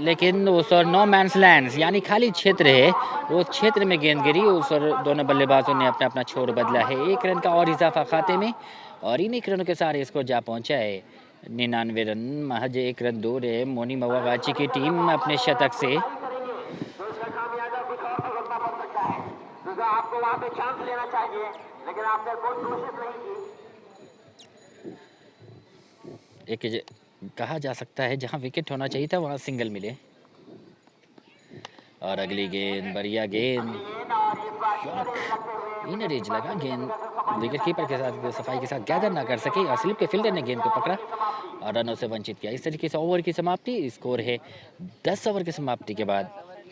लेकिन उस और नो मैंस लैंड यानी खाली क्षेत्र है, वो क्षेत्र में गेंद गिरी। उस और दोनों बल्लेबाजों ने अपना अपना छोर बदला है। 1 रन का और इजाफा खाते में, और इन 1 रनों के सारे इसको जा पहुंचा है 99 रन। महज 1 रन दूर है मोनी मवागाची की टीम अपने शतक से। आपको वहां पे चांस लेना चाहिए, लेकिन आपने कोई कोशिश नहीं की। एक कहा जा सकता है जहां विकेट होना चाहिए था वहां सिंगल मिले। और अगली गेंद बढ़िया गेंद, इनर एज लगा, गेंद विकेट कीपर के साथ सफाई के साथ गैदर ना कर सके और स्लिप के फील्डर ने गेंद को पकड़ा और रनों से वंचित किया। इस तरीके से ओवर की समाप्ति। स्कोर है 10 ओवर की समाप्ति के बाद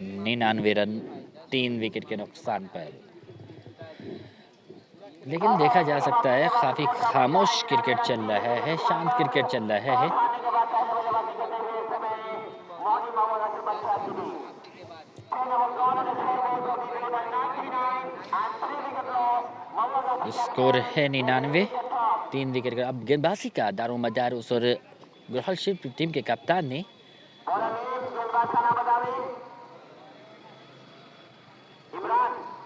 99 रन, 3 विकेट के नुकसान पर। लेकिन देखा जा सकता है काफी खामोश क्रिकेट चल रहा है, शांत क्रिकेट चल रहा है। स्कोर है 99, 3 विकेट का। अब गेंदबाजी का दारोमदार उस और ग्रहलशिप टीम के कप्तान ने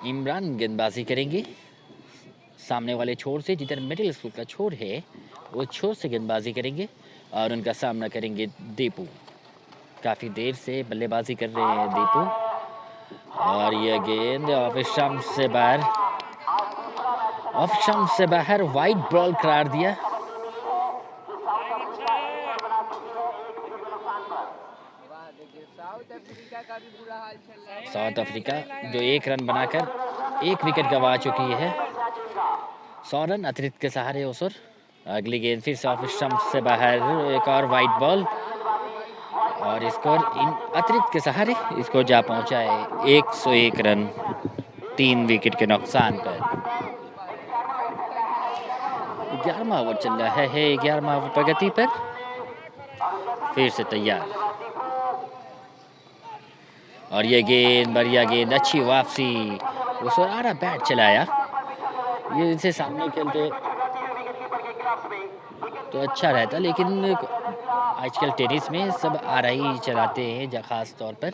इमरान गेंदबाजी करेंगे सामने वाले छोर से, जिधर मिडिल स्कूल का छोर है वो छोर से गेंदबाजी करेंगे और उनका सामना करेंगे दीपू। काफ़ी देर से बल्लेबाजी कर रहे हैं दीपू। और यह गेंद ऑफ स्टंप से बाहर वाइड बॉल करार दिया। साउथ अफ्रीका जो 1 रन बनाकर 1 विकेट गंवा चुकी है। 100 रन अतिरिक्त के सहारे उस ओर। अगली गेंद फिर से ऑफ स्टंप से बाहर, एक और वाइड बॉल और स्कोर इन अतिरिक्त के सहारे इसको जा पहुंचा है 101 रन, 3 विकेट के नुकसान पर। 11वां ओवर चल रहा है, 11वां ओवर प्रगति पर। फिर से तैयार और ये गेंद बढ़िया गेंद, अच्छी वापसी। उस और आरा बैट चलाया। ये इनसे सामने खेलते तो अच्छा रहता, लेकिन आजकल टेनिस में सब आरा ही चलाते हैं खास तौर पर।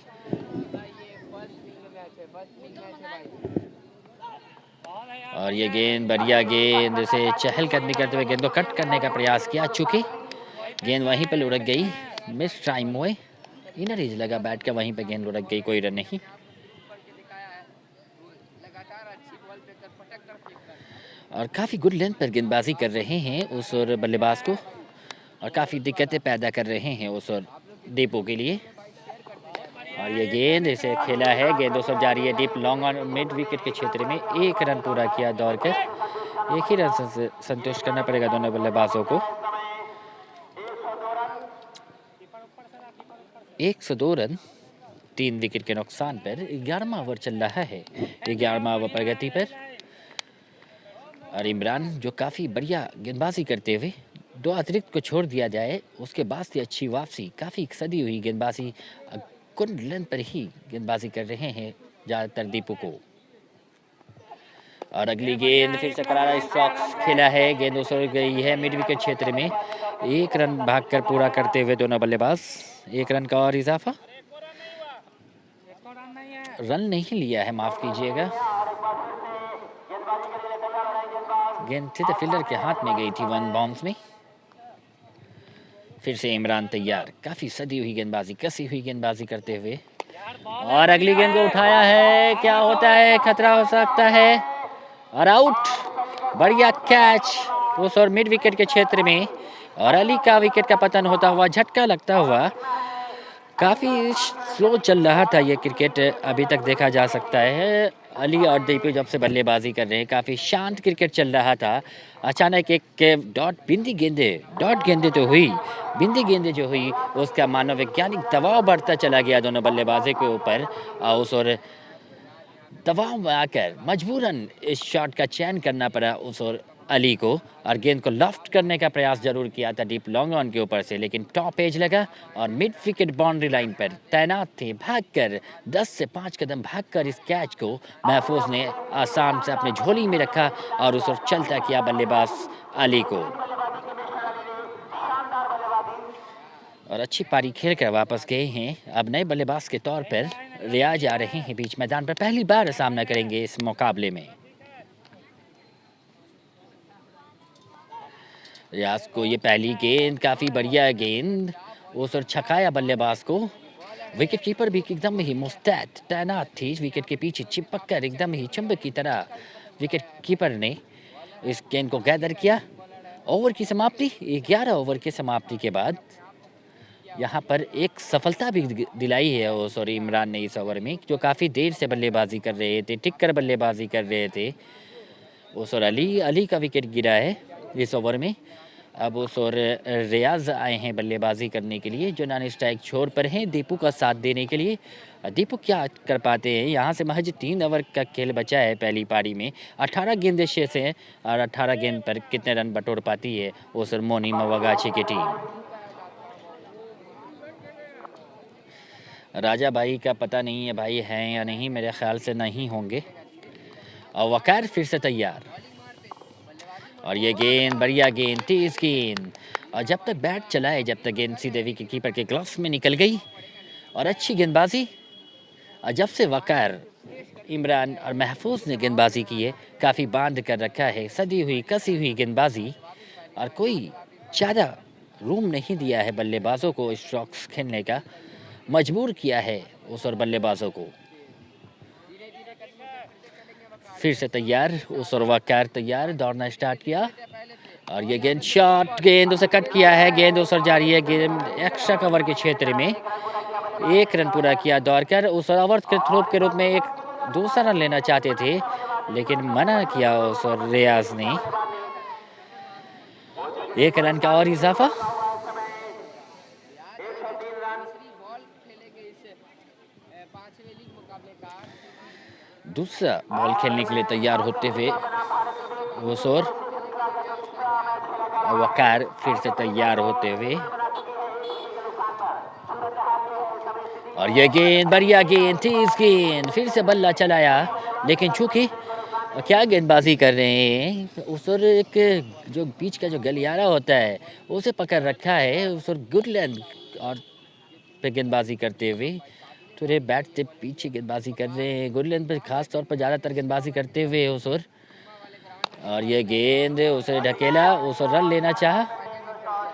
और ये गेंद बढ़िया गेंद से चहलकदमी करते हुए गेंद को कट करने का प्रयास किया, चूंकि गेंद वहीं पर लुढ़क गई, मिस टाइम हुए, इनर एज लगा बैट का, वहीं पे गेंद लुढ़क गई, कोई रन नहीं। और काफ़ी गुड लेंथ पर गेंदबाजी कर रहे हैं उस और बल्लेबाज को, और काफ़ी दिक्कतें पैदा कर रहे हैं उस और दीपू के लिए। और ये गेंद इसे खेला है, गेंद उस और जा रही है डीप लॉन्ग और मिड विकेट के क्षेत्र में। 1 रन पूरा किया दौड़कर, 1 ही रन से संतुष्ट करना पड़ेगा दोनों बल्लेबाजों को। 102 रन 3 विकेट के नुकसान पर 11वां ओवर चल रहा है। 11वां ओवर प्रगति पर और इमरान जो काफ़ी बढ़िया गेंदबाजी करते हुए 2 अतिरिक्त को छोड़ दिया जाए उसके बाद से अच्छी वापसी, काफ़ी सदी हुई गेंदबाजी, कुल लेंथ पर ही गेंदबाजी कर रहे हैं ज़्यादातर दीपू को। और अगली गेंद फिर से करारा स्ट्रोक्स खेला है, गेंद उछल गई है मिड विकेट क्षेत्र में। 1 रन भागकर पूरा करते हुए दोनों बल्लेबाज, 1 रन का और इजाफा। रन नहीं लिया है, माफ कीजिएगा, गेंद सीधे फील्डर के हाथ में गई थी 1 बाउंस में। फिर से इमरान तैयार, काफी सदी हुई गेंदबाजी, कसी हुई गेंदबाजी करते हुए और अगली गेंद को उठाया है, क्या होता है, खतरा हो सकता है और आउट। बढ़िया कैच उस और मिड विकेट के क्षेत्र में और अली का विकेट का पतन होता हुआ, झटका लगता हुआ। काफ़ी स्लो चल रहा था ये क्रिकेट, अभी तक देखा जा सकता है। अली और दीपू जब से बल्लेबाजी कर रहे हैं काफ़ी शांत क्रिकेट चल रहा था। अचानक एक बिंदी गेंदे तो हुई, बिंदी गेंदे जो हुई उसका मनोवैज्ञानिक दबाव बढ़ता चला गया दोनों बल्लेबाजों के ऊपर। और दबाव में आकर मजबूरन इस शॉट का चयन करना पड़ा उस और अली को, और गेंद को लॉफ्ट करने का प्रयास जरूर किया था डीप लॉन्ग ऑन के ऊपर से, लेकिन टॉप एज लगा और मिड विकेट बाउंड्री लाइन पर तैनात थे। भागकर 10 से 5 कदम भागकर इस कैच को महफूज ने आसाम से अपने झोली में रखा और उस और चलता किया बल्लेबाज अली को। और अच्छी पारी खेल कर वापस गए हैं। अब नए बल्लेबाज के तौर पर रियाज आ रहे हैं बीच मैदान पर, पहली बार सामना करेंगे इस मुकाबले में। रियाज को ये पहली गेंद, काफ़ी बढ़िया गेंद, उस और छकाया बल्लेबाज को। विकेट कीपर भी एकदम ही मुस्तैद तैनात थी, विकेट के पीछे चिपक कर एकदम ही चुंबक की तरह विकेट कीपर ने इस गेंद को गैदर किया। ओवर की समाप्ति, 11 ओवर की समाप्ति के बाद यहाँ पर एक सफलता भी दिलाई है उस और इमरान ने इस ओवर में, जो काफ़ी देर से बल्लेबाजी कर रहे थे, टिक कर बल्लेबाजी कर रहे थे। उस और अली का विकेट गिरा है इस ओवर में। अब उस और रियाज आए हैं बल्लेबाजी करने के लिए, जो नॉन स्ट्राइक छोर पर हैं दीपू का साथ देने के लिए। दीपू क्या कर पाते हैं, यहाँ से महज 3 ओवर का खेल बचा है पहली पारी में। 18 गेंदें शेष हैं और 18 गेंद पर कितने रन बटोर पाती है उस और मोनी मवागाची की टीम। राजा भाई का पता नहीं है भाई हैं या नहीं, मेरे ख्याल से नहीं होंगे। और वकार फिर से तैयार और ये गेंद, बढ़िया गेंद, तेज गेंद, और जब तक बैट चलाए, जब तक गेंद सीधे विकेट कीपर के ग्लव्स में निकल गई और अच्छी गेंदबाजी। और जब से वकार, इमरान और महफूज ने गेंदबाजी की है, काफ़ी बांध कर रखा है, सदी हुई कसी हुई गेंदबाजी, और कोई ज़्यादा रूम नहीं दिया है बल्लेबाजों को स्ट्रोक्स खेलने का, मजबूर किया है उस और बल्लेबाजों को। फिर से तैयार उस और वकार तैयार, दौड़ना स्टार्ट किया और ये गेंद शॉट, गेंद उसे कट किया है, गेंद उस और जा रही है, गेंद एक्स्ट्रा कवर के क्षेत्र में। 1 रन पूरा किया दौड़कर। उस और ओवर के थ्रो के रूप में एक दूसरा रन लेना चाहते थे, लेकिन मना किया उस और रियाज ने। 1 रन का और इजाफा। दूसरा बॉल खेलने के लिए तैयार होते हुए उस और वकार फिर से तैयार होते हुए, और ये गेंद, बढ़िया गेंद, तेज गेंद, फिर से बल्ला चलाया, लेकिन चूंकि क्या गेंदबाजी कर रहे हैं, उस और एक जो बीच का जो गलियारा होता है उसे पकड़ रखा है उस और गुड लेंथ और पे गेंदबाजी करते हुए। थोड़े बैट से पीछे गेंदबाजी कर रहे हैं, गुड लेंथ पर खास तौर पर ज़्यादातर गेंदबाजी करते हुए उस और ये गेंद उसे ढकेला, उस रन लेना चाहा,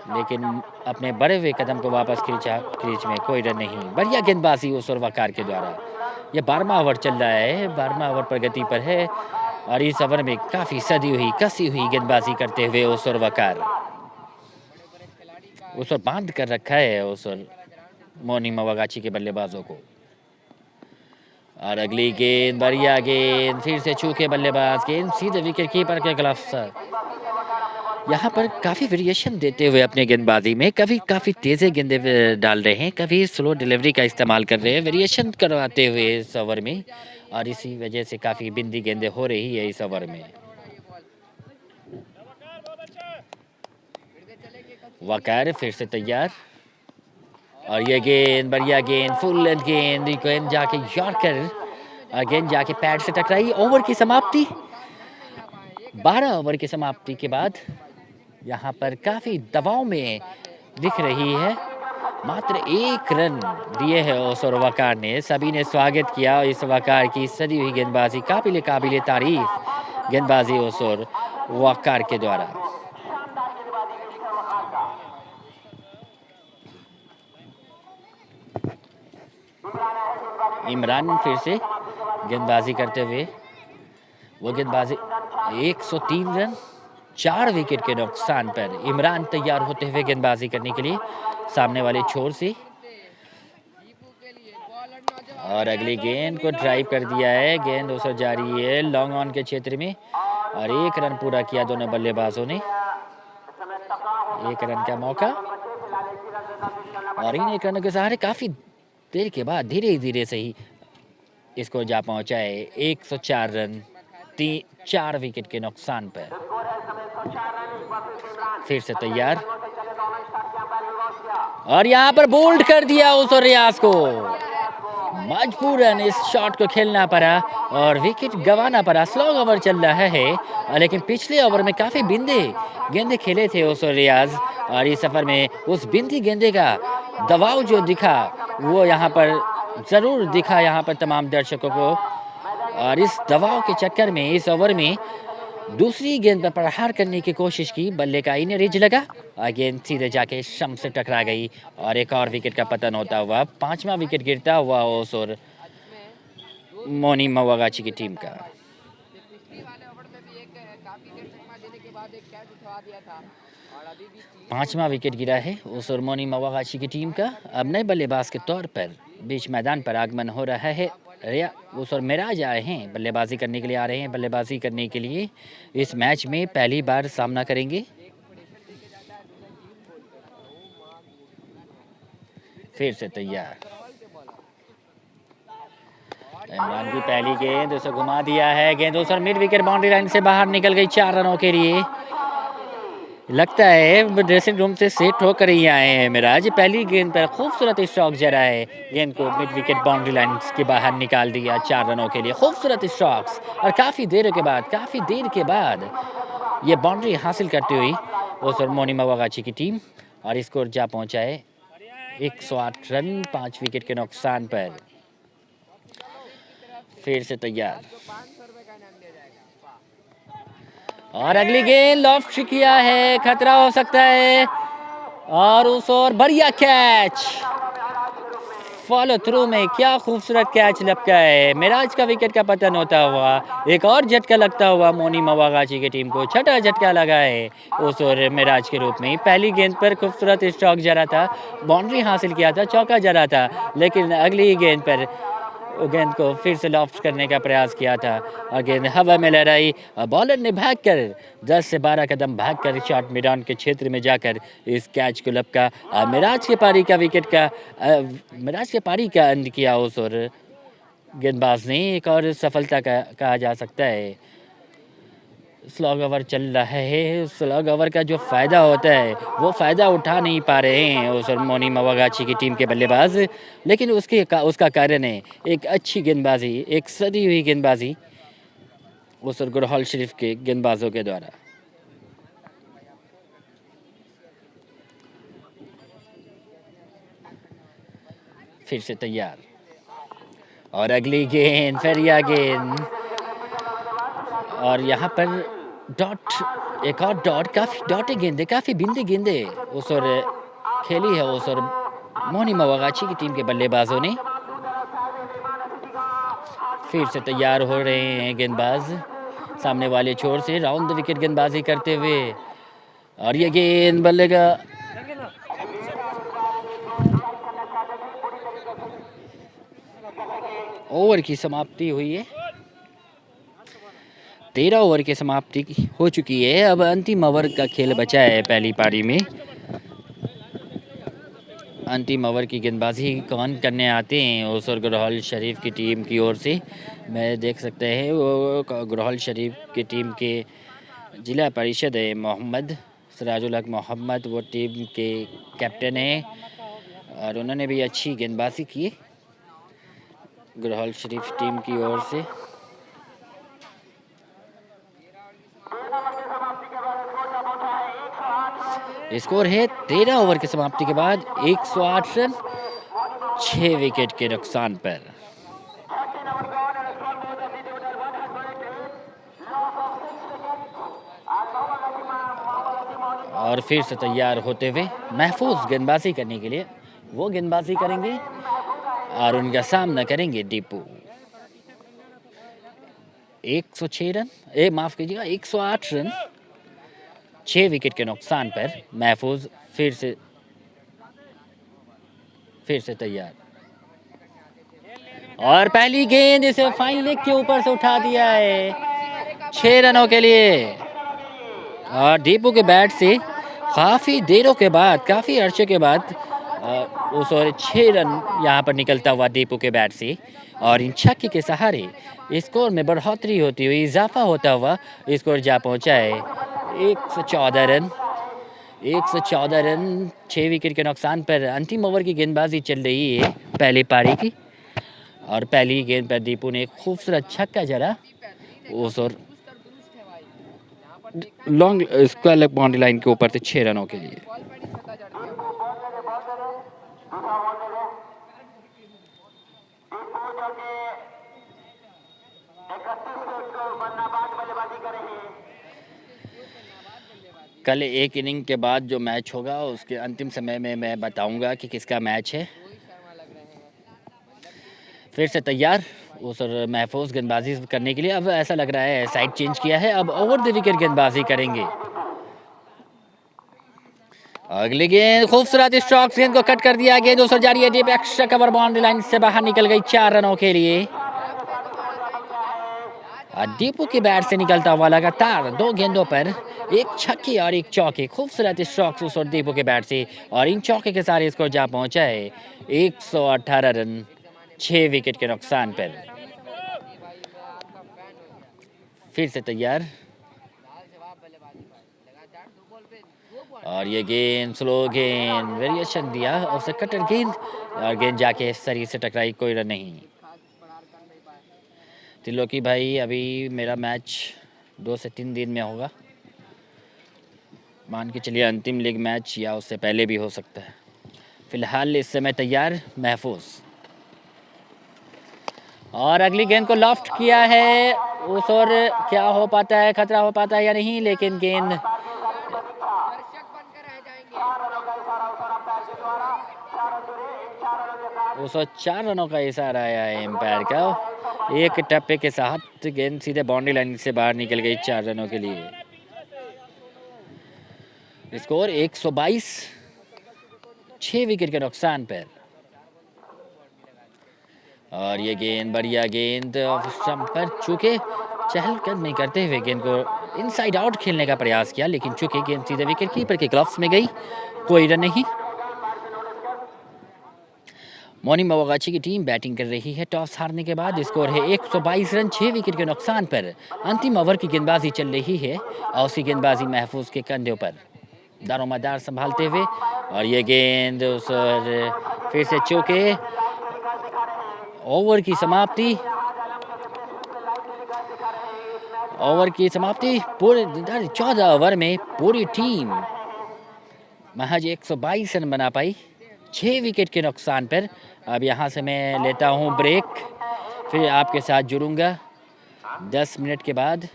लेकिन अपने बढ़े हुए कदम को वापस खींचा, क्रीज में कोई रन नहीं। बढ़िया गेंदबाजी उस और वकार के द्वारा। ये 12वां ओवर चल रहा है, 12वां ओवर प्रगति पर है और इस ओवर में काफ़ी सदी हुई कसी हुई गेंदबाजी करते हुए उस और वकार, उस और बांध कर रखा है उस और मोनी मवागाची के बल्लेबाजों को। और अगली गेंद, बढ़िया गेंद, फिर से छूके बल्लेबाज, गेंद सीधे विकेट कीपर के ग्लव्स यहाँ पर काफ़ी वेरिएशन देते हुए अपने गेंदबाजी में, कभी काफ़ी तेज़े गेंदे डाल रहे हैं, कभी स्लो डिलीवरी का इस्तेमाल कर रहे हैं, वेरिएशन करवाते हुए इस ओवर में, और इसी वजह से काफ़ी बिंदी गेंदें हो रही है इस ओवर में। वकार फिर से तैयार, और ये गेंद बढ़िया गेंद, फुल लेंथ गेंद, गेंद जाके यॉर्कर, और गेंद जाके पैड से टकराई। ओवर की समाप्ति, 12 ओवर की समाप्ति के बाद यहाँ पर काफ़ी दबाव में दिख रही है। मात्र 1 रन दिए हैं ओस और वकार ने। सभी ने स्वागत किया इस वकार की सदी हुई गेंदबाजी, काबिल तारीफ गेंदबाजी ओस और वकार के द्वारा। इमरान फिर से गेंदबाजी करते हुए, वो गेंदबाजी 103 रन 4 विकेट के नुकसान पर इमरान तैयार होते हुए गेंदबाजी करने के लिए सामने वाले छोर से, और अगली गेंद को ड्राइव कर दिया है। गेंद उसे जारी है लॉन्ग ऑन के क्षेत्र में, और 1 रन पूरा किया दोनों बल्लेबाजों ने। 1 रन का मौका, और इन 1 रनों के सहारे काफ़ी देर के बाद धीरे धीरे से ही इसको जा पहुंचा है 104 रन 4 विकेट के नुकसान पर। फिर से तैयार, और यहाँ पर बोल्ड कर दिया उस रियाज को, मजबूरन इस शॉट को खेलना पड़ा और विकेट गंवाना पड़ा। स्लो ओवर चल रहा है, लेकिन पिछले ओवर में काफ़ी बिंदे गेंदे खेले थे उस रियाज, और इस सफर में उस बिंदी गेंदे का दबाव जो दिखा वो यहाँ पर ज़रूर दिखा यहाँ पर तमाम दर्शकों को, और इस दबाव के चक्कर में इस ओवर में दूसरी गेंद पर प्रहार करने की कोशिश की, बल्ले का इन्हें रिज लगा और गेंद सीधे जाके स्टंप से टकरा गई, और एक और विकेट का पतन होता हुआ 5वां विकेट गिरता हुआ ओस और मोनी मवागाची की टीम का। 5वां विकेट गिरा है ओस और मोनी मवागाची की टीम का। अब नए बल्लेबाज के तौर पर बीच मैदान पर आगमन हो रहा है। उस और मिराज आए हैं, बल्लेबाजी करने के लिए आ रहे हैं। बल्लेबाजी करने के लिए इस मैच में पहली बार सामना करेंगे। फिर से तैयार, इमरान की पहली गेंद, उसे घुमा दिया है। गेंद उस और मिड विकेट बाउंड्री लाइन से बाहर निकल गई 4 रनों के लिए। लगता है ड्रेसिंग रूम से सेट होकर ही आए हैं मिराज। पहली गेंद पर खूबसूरत स्ट्रोक जरा है, गेंद को मिड विकेट बाउंड्री लाइन के बाहर निकाल दिया 4 रनों के लिए। खूबसूरत स्ट्रोक्स, और काफ़ी देर के बाद ये बाउंड्री हासिल करती हुई उस और मोनी मवागाची की टीम, और स्कोर जा पहुंचा है 108 रन 5 विकेट के नुकसान पर। फिर से तैयार, और अगली गेंद लॉफ्ट किया है, खतरा हो सकता है, और उस और बढ़िया कैच, फॉलो थ्रू में क्या खूबसूरत कैच लपका है। मिराज का विकेट का पतन होता हुआ एक और झटका लगता हुआ मोनी मवागाची की टीम को 6ठा झटका लगा है उस और मिराज के रूप में। पहली गेंद पर खूबसूरत स्ट्रोक जरा था, बाउंड्री हासिल किया था, चौका जरा था, लेकिन अगली गेंद पर गेंद को फिर से लॉफ्ट करने का प्रयास किया था, और गेंद हवा में लहराई, और बॉलर ने भागकर 10 से 12 कदम भागकर शॉर्ट मिड ऑन के क्षेत्र में जाकर इस कैच को लपका। मिराज के पारी का अंत किया उस और गेंदबाज ने। एक और सफलता का कहा जा सकता है। स्लॉग ओवर चल रहा है, स्लॉग ओवर का जो फ़ायदा होता है वो फ़ायदा उठा नहीं पा रहे हैं उस और मोनी मवागाची की टीम के बल्लेबाज, लेकिन उसका कारण है एक अच्छी गेंदबाजी, एक सदी हुई गेंदबाजी उस और गुरहल शरीफ के गेंदबाजों के द्वारा। फिर से तैयार, और अगली गेंद, फिर यह गेंद, और यहाँ पर डॉट, एक और डॉट, काफ़ी डॉटे गेंदे, काफ़ी बिंदी गेंदे उस और खेली है उस और मोनी मवागाची की टीम के बल्लेबाजों ने। फिर से तैयार हो रहे हैं गेंदबाज सामने वाले छोर से राउंड द विकेट गेंदबाजी करते हुए, और ये गेंद बल्ले का ओवर की समाप्ति हुई है। 13 ओवर की समाप्ति हो चुकी है। अब अंतिम ओवर का खेल बचा है पहली पारी में। अंतिम ओवर की गेंदबाजी कौन करने आते हैं उस और गुरहल शरीफ की टीम की ओर से। मैं देख सकते हैं वो गुरहल शरीफ की टीम के जिला परिषद है मोहम्मद सिराजुल हक मोहम्मद, वो टीम के कैप्टन हैं और उन्होंने भी अच्छी गेंदबाजी की गुरहल शरीफ टीम की ओर से। स्कोर है 13 ओवर की समाप्ति के बाद 108 रन 6 विकेट के नुकसान पर। और फिर से तैयार होते हुए महफूज गेंदबाजी करने के लिए वो गेंदबाजी करेंगे और उनका सामना करेंगे दीपू। 106 रन माफ कीजिएगा 108 रन 6 विकेट के नुकसान पर महफूज फिर से तैयार। और पहली गेंद इसे फाइन लेग के ऊपर से उठा दिया है 6 रनों के लिए। और दीपू के बैट से काफ़ी देरों के बाद, काफ़ी अरसे के बाद उस और 6 रन यहाँ पर निकलता हुआ दीपू के बैट से। और इन छक्के के सहारे स्कोर में बढ़ोतरी होती हुई, इजाफा होता हुआ स्कोर जा पहुँचा है 114 रन। 114 रन 6 विकेट के नुकसान पर अंतिम ओवर की गेंदबाजी चल रही है पहली पारी की। और पहली गेंद पर दीपू ने एक खूबसूरत छक्का जड़ा उस और लॉन्ग स्क्वायर बाउंड्री लाइन के ऊपर से 6 रनों के लिए। कल एक इनिंग के बाद जो मैच होगा उसके अंतिम समय में मैं बताऊंगा कि किसका मैच है। फिर से तैयार उस और महफूज गेंदबाजी करने के लिए। अब ऐसा लग रहा है साइड चेंज किया है, अब ओवर द विकेट गेंदबाजी करेंगे। अगली गेंद खूबसूरत स्ट्रोक, गेंद को कट कर दिया, गेंद उस जारी है deep, extra cover boundary line से बाहर निकल गई 4 रनों के लिए। दीपू के बैट से निकलता हुआ लगातार 2 गेंदों पर एक छक्के और एक चौके, खूबसूरत स्ट्रोक उस और दीपू के बैट से। और इन चौके के सारे स्कोर जा पहुंचा है 118 रन 6 विकेट के नुकसान पर। फिर से तैयार और ये गेंद स्लो गेंद, वेरिएशन दिया उसे कटर गेंद और गेंद जाके शरीर से टकराई, कोई रन नहीं। त्रिलोकी भाई अभी मेरा मैच 2 से 3 दिन में होगा, मान के चलिए अंतिम लीग मैच या उससे पहले भी हो सकता है। फिलहाल इस समय तैयार महफूज। और अगली गेंद को लॉफ्ट किया है उस और क्या हो पाता है, खतरा हो पाता है या नहीं, लेकिन गेंद उस 4 रनों का इशारा आया है एम्पायर का। एक टप्पे के साथ गेंद सीधे बाउंड्री लाइन से बाहर निकल गई 4 रनों के लिए। स्कोर 122 6 विकेट के नुकसान पर। और ये गेंद बढ़िया गेंद स्टंप पर, चूंकि चहलकदमी करते हुए गेंद को इनसाइड आउट खेलने का प्रयास किया, लेकिन चूंकि गेंद सीधे विकेट कीपर के ग्लव्स में गई, कोई रन नहीं। मोनी मवागाची की टीम बैटिंग कर रही है टॉस हारने के बाद। स्कोर है 122 रन 6 विकेट के नुकसान पर। अंतिम ओवर की गेंदबाजी चल रही है और उसकी गेंदबाजी महफूज के कंधों पर दारोमदार संभालते हुए। और ये गेंद उस फिर से चौके। ओवर की समाप्ति पूरे 14 ओवर में पूरी टीम महज 122 रन बना पाई 6 विकेट के नुकसान पर। अब यहाँ से मैं लेता हूँ ब्रेक, फिर आपके साथ जुड़ूंगा 10 मिनट के बाद।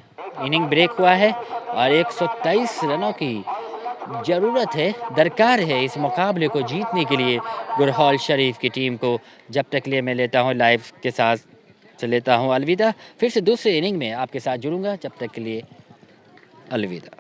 इनिंग ब्रेक हुआ है और 123 रनों की ज़रूरत है, दरकार है इस मुकाबले को जीतने के लिए गुरहल शरीफ की टीम को। जब तक लिए मैं लेता हूँ लाइव के साथ से लेता हूँ अलविदा। फिर से दूसरे इनिंग में आपके साथ जुड़ूंगा, जब तक के लिए अलविदा।